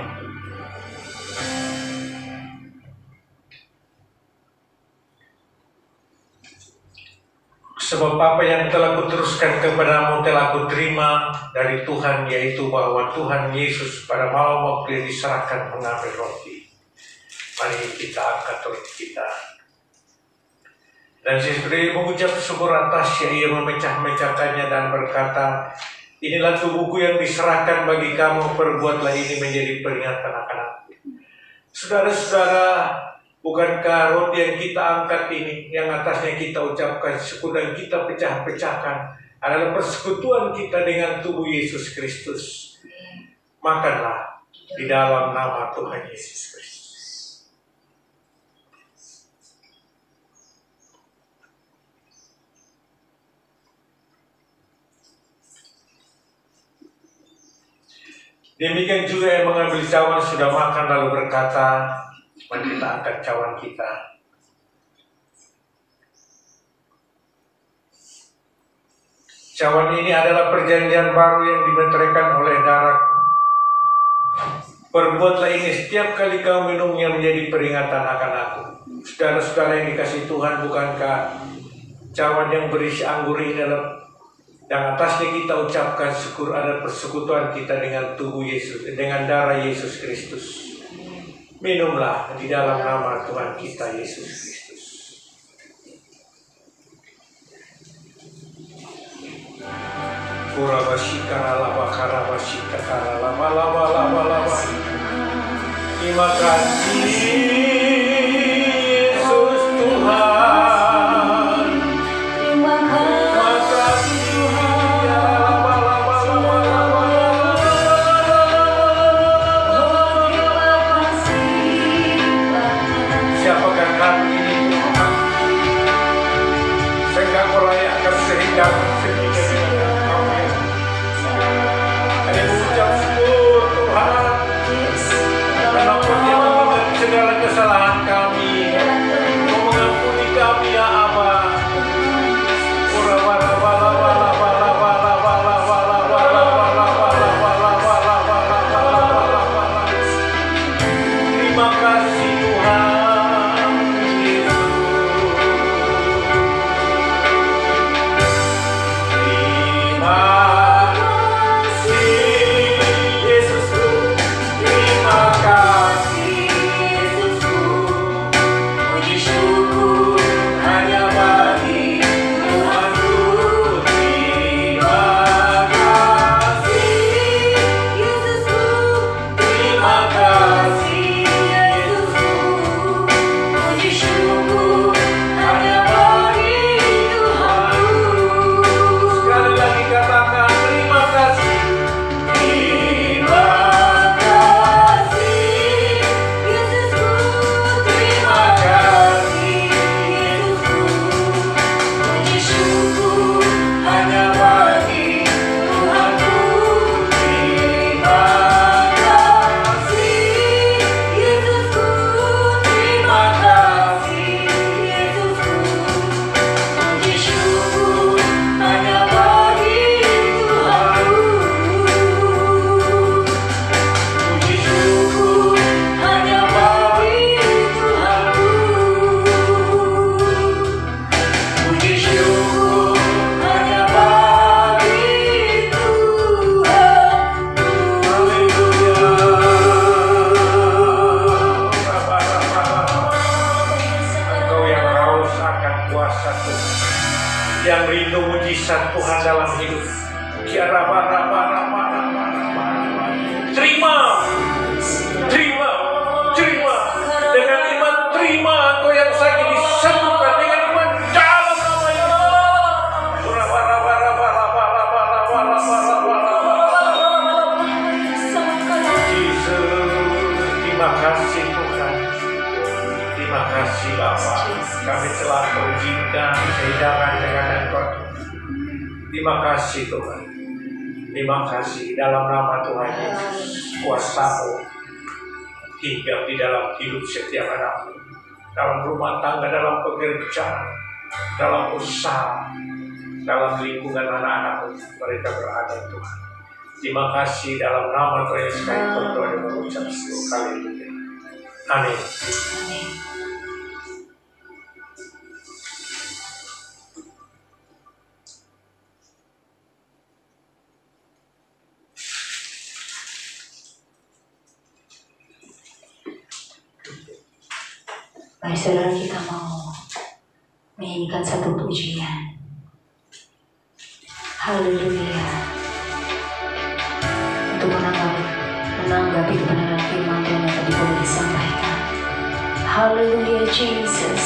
Sebab apa yang telah kuteruskan kepadamu telah kuterima dari Tuhan, yaitu bahwa Tuhan Yesus pada malam waktu yang diserahkan mengambil roti. Mari kita angkat roti kita. Dan sesudah mengucap syukur atasnya, ia memecah-mecahkannya dan berkata, inilah tubuhku yang diserahkan bagi kamu, perbuatlah ini menjadi peringatan akan aku. Saudara-saudara, bukankah roti yang kita angkat ini, yang atasnya kita ucapkan syukur dan kita pecah-pecahkan, adalah persekutuan kita dengan tubuh Yesus Kristus. Makanlah di dalam nama Tuhan Yesus Kristus. Demikian juga yang mengambil cawan sudah makan lalu berkata, mari kita angkat cawan kita. Cawan ini adalah perjanjian baru yang dimeteraikan oleh darahku. Perbuatlah ini setiap kali kau minumnya menjadi peringatan akan aku. Saudara-saudara yang dikasihi Tuhan, bukankah cawan yang berisi anggur ini adalah Dan atasnya kita ucapkan syukur ada persekutuan kita dengan tubuh Yesus, dengan darah Yesus Kristus. Minumlah di dalam nama Tuhan kita Yesus Kristus. Terima kasih Yesus Tuhan. Terima kasih siapakah kami ini Tuhan, sehingga Kau layakkan sehingga segala kesalahan kami, Kau mengampuni kami ya Aba. Terima kasih Tuhan Yesus. Terima kasih Yesusku. Terima kasih Yesusku. Puji syukur hanya bagi Tuhanku. Terima kasih Yesusku. Terima kasih Yesusku. Puji syukur hanya bagi Tuhanku. Sekali lagi katakan terima kasih. Terima kasih Yesusku. Terima kasih Yesusku. Puji syukur hanya bagi Tuhanku. Terima kasih Yesusku. Terima kasih Yesusku. Puji syukur hanya bagi Tuhanku. Puji syukur hanya bagi Tuhanku. Puji syukur hanya bagi Tuhan. Engkau yang haus akan kuasa Tuhan, yang rindu mujizat Tuhan dalam hidup. Terima, terima, terima. Dengan iman terima engkau yang saja disembuhkan dengan iman dalam nama Yesus. Terima kasih Tuhan. Terima kasih Bapa. Kami telah berizinkan sehidangan dengan Engkau. Terima kasih Tuhan. Terima kasih dalam nama Tuhan Yesus. Kuasa-Mu hinggap di dalam hidup setiap anak-Mu, dalam rumah tangga, dalam pekerjaan, dalam usaha, dalam lingkungan anak-anak-Mu mereka berada Tuhan. Terima kasih dalam nama Tuhan Yesus kami berdoa dan mengucap syukur. Haleluya. Amin. Mari saudara kita mau menyanyikan satu pujian. Haleluya. Untuk menanggapi kebenaran firman Tuhan yang tadi boleh disampaikan. Haleluya Jesus.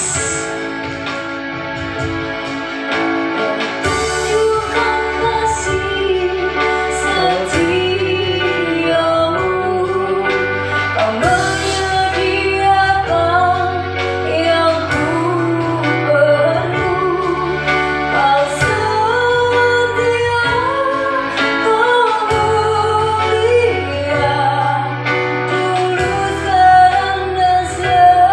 Tulus dan selamanya.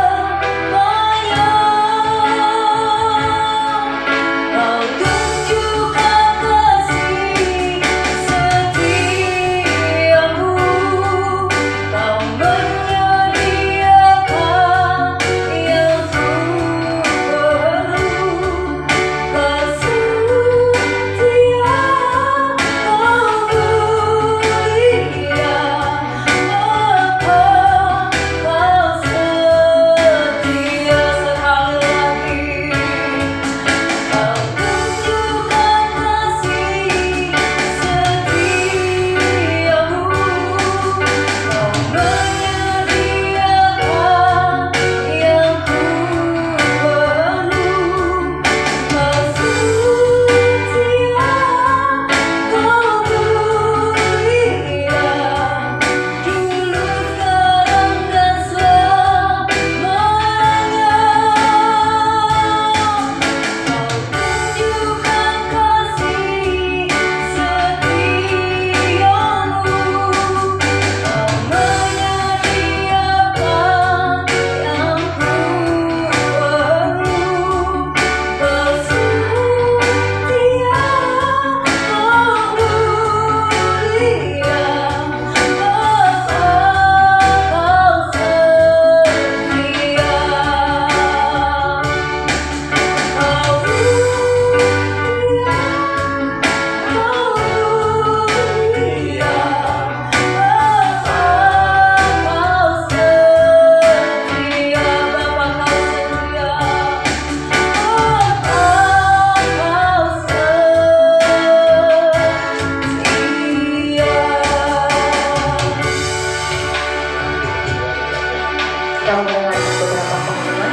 Kita mendengar beberapa pengumuman.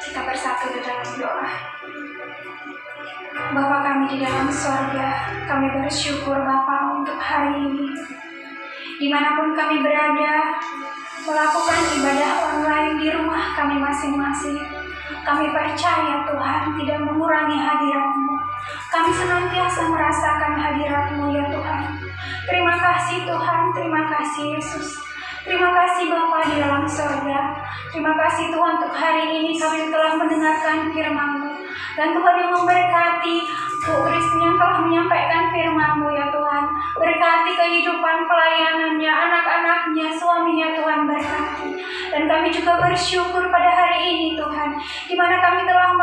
Kita bersatu di dalam doa. Bapa kami di dalam sorga, kami bersyukur Bapa untuk hari ini. Dimanapun kami berada, melakukan ibadah online di rumah kami masing-masing, kami percaya Tuhan tidak mengurangi hadirat-Mu. Kami senantiasa merasakan hadirat-Mu ya Tuhan. Terima kasih Tuhan, terima kasih Yesus. Terima kasih Bapa di dalam sorga. Terima kasih Tuhan untuk hari ini kami telah mendengarkan firman-Mu. Dan Tuhan yang memberkati Bu Kristin yang telah menyampaikan firman-Mu ya Tuhan. Berkati kehidupan pelayanannya, anak-anaknya, suaminya Tuhan berkati. Dan kami juga bersyukur pada hari ini Tuhan, di mana kami telah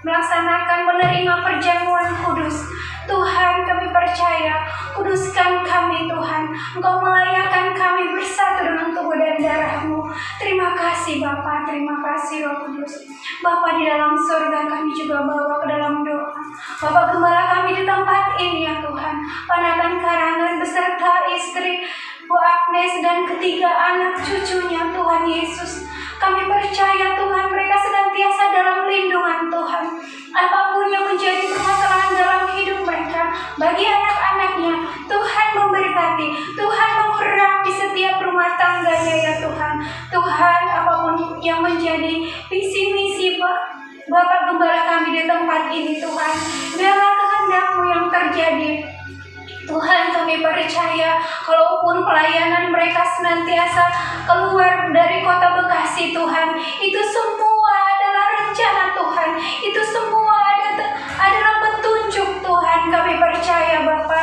melaksanakan menerima perjamuan kudus. Tuhan kami percaya, kuduskan kami Tuhan. Engkau melayakkan kami bersatu dengan tubuh dan darah-Mu. Terima kasih Bapa, terima kasih Roh Kudus. Bapa di dalam surga kami juga bawa ke dalam doa. Bapak Gembala kami di tempat ini ya Tuhan. Pak Nathan Karangan beserta istri Bu Agnes dan ketiga anak cucunya Tuhan Yesus. Kami percaya Tuhan mereka senantiasa dalam lindungan Tuhan. Apapun yang menjadi permasalahan dalam hidup mereka, bagi anak-anaknya, Tuhan memberkati, Tuhan mengurapi setiap rumah tangganya ya Tuhan. Tuhan, apapun yang menjadi visi misi Bapak Gembala kami di tempat ini Tuhan, biarlah kehendak-Mu yang terjadi. Tuhan kami percaya, kalaupun pelayanan mereka senantiasa keluar dari kota Bekasi Tuhan, itu semua adalah rencana Tuhan, itu semua adalah petunjuk Tuhan. Kami percaya Bapa,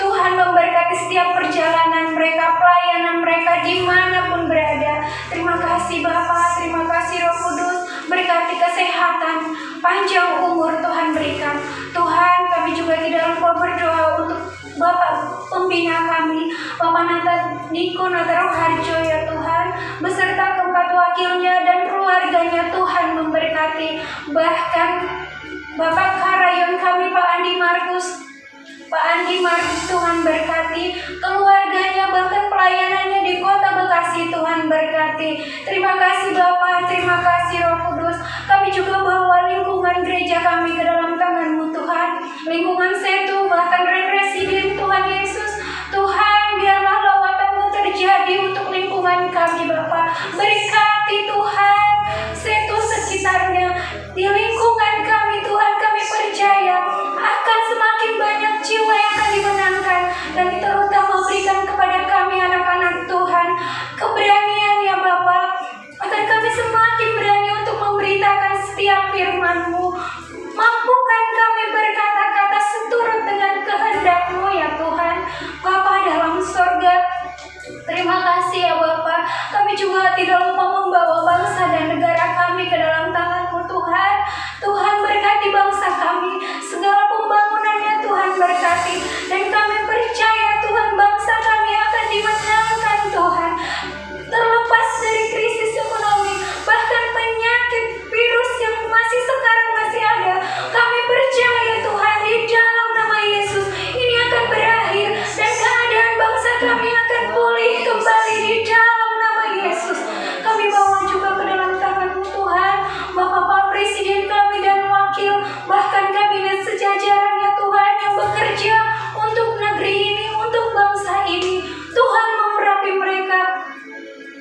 Tuhan memberkati setiap perjalanan mereka, pelayanan mereka dimanapun berada. Terima kasih Bapa, terima kasih Roh Kudus, berkati kesehatan, panjang umur Tuhan berikan. Tuhan kami juga tidak lupa berdoa untuk Bapak pembina kami, Bapak Niko Nataro Harjo ya Tuhan, beserta keempat wakilnya dan keluarganya Tuhan memberkati. Bahkan Bapak Karayon kami Pak Andi Markus Tuhan berkati, keluarganya bahkan pelayanannya di kota Bekasi Tuhan berkati. Terima kasih Bapak, terima kasih Roh Kudus. Kami juga bawa lingkungan gereja kami ke dalam tangan-Mu Tuhan, lingkungan Setu bahkan residen Tuhan Yesus. Tuhan biarlah lawatan-Mu terjadi untuk lingkungan kami Bapak. Berkati Tuhan Setu sekitarnya, di lingkungan kami Tuhan. Kami percaya akan semakin banyak jiwa yang akan dimenangkan, dan terutama berikan kepada kami anak-anak Tuhan keberanian ya Bapa, agar kami semakin berani untuk memberitakan setiap firman-Mu. Mampukan kami berkata-kata seturut dengan kehendak-Mu ya Tuhan. Bapa dalam sorga, terima kasih ya Bapa. Kami juga tidak lupa membawa bangsa dan negara kami ke dalam tangan-Mu Tuhan. Tuhan berkati bangsa kami, segala pembangunannya Tuhan berkati. Dan kami percaya Tuhan bangsa kami akan dimenangkan Tuhan. Terlepas dari krisis ekonomi, bahkan penyakit virus yang sekarang masih ada, kami percaya Tuhan di dalam nama Yesus ini akan berakhir, dan keadaan bangsa kami akan pulih kembali di dalam nama Yesus. Kami bawa juga ke dalam tangan-Mu Tuhan, Bapak Presiden kami dan wakil, bahkan kabinet sejajarannya Tuhan yang bekerja untuk negeri ini, untuk bangsa ini. Tuhan memerapi mereka,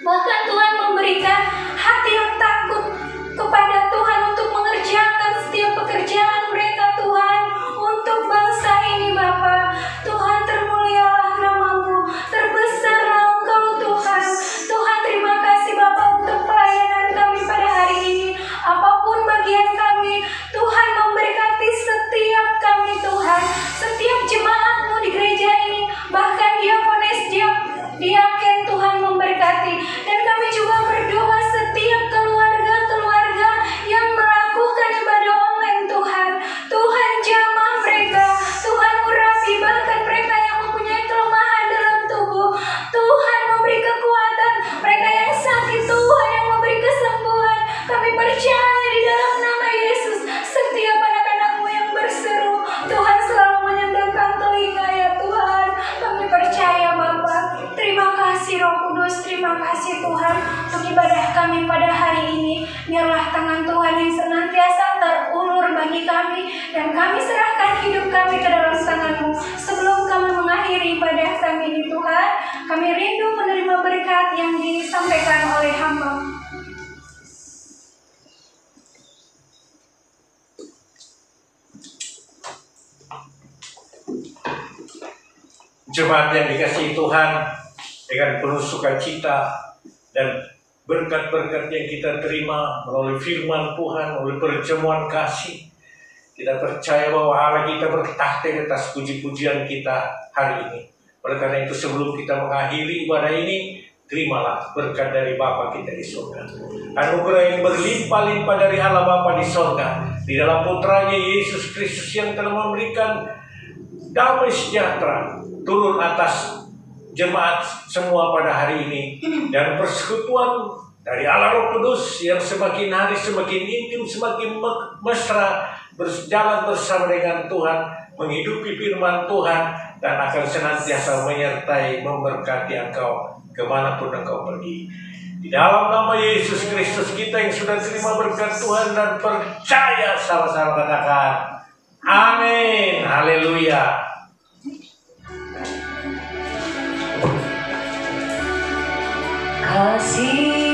bahkan Tuhan memberikan hati yang takut kepada Tuhan untuk mengerjakan setiap pekerjaan mereka Tuhan untuk bangsa ini Bapa. Tuhan termulialah nama-Mu, terbesarlah Engkau Tuhan. Tuhan terima kasih Bapa untuk pelayanan kami pada hari ini. Apapun bagian kami, Tuhan memberkati setiap kami Tuhan, setiap jemaat-Mu di gereja ini, bahkan diakonis, diaken Tuhan memberkati. Dan kami juga berdoa setiap keluarga-keluarga yang melakukan ibadah online Tuhan. Tuhan jamah mereka, Tuhan urapi bahkan mereka yang mempunyai kelemahan dalam tubuh. Tuhan memberi kekuatan, mereka yang sakit Tuhan yang memberi kesembuhan. Kami percaya di dalam nama kami pada hari ini. Biarlah tangan Tuhan yang senantiasa terulur bagi kami, dan kami serahkan hidup kami ke dalam tangan-Mu. Sebelum kami mengakhiri ibadah kami ini Tuhan, kami rindu menerima berkat yang disampaikan oleh hamba. Jemaat yang dikasihi Tuhan, dengan penuh sukacita dan berkat-berkat yang kita terima melalui firman Tuhan, melalui perjamuan kasih, kita percaya bahwa Allah kita bertahta di atas puji-pujian kita hari ini. Oleh karena itu, sebelum kita mengakhiri ibadah ini, terimalah berkat dari Bapa kita di surga. Anugerah yang berlimpah-limpah dari Allah Bapa di surga, di dalam putranya Yesus Kristus yang telah memberikan damai sejahtera turun atas jemaat semua pada hari ini, dan persekutuan dari Allah Roh Kudus yang semakin hari semakin intim, semakin mesra, berjalan bersama dengan Tuhan, menghidupi firman Tuhan, dan akan senantiasa menyertai, memberkati engkau kemanapun engkau pergi. Di dalam nama Yesus Kristus kita yang sudah terima berkat Tuhan dan percaya, sama-sama katakan amin, haleluya. Kasih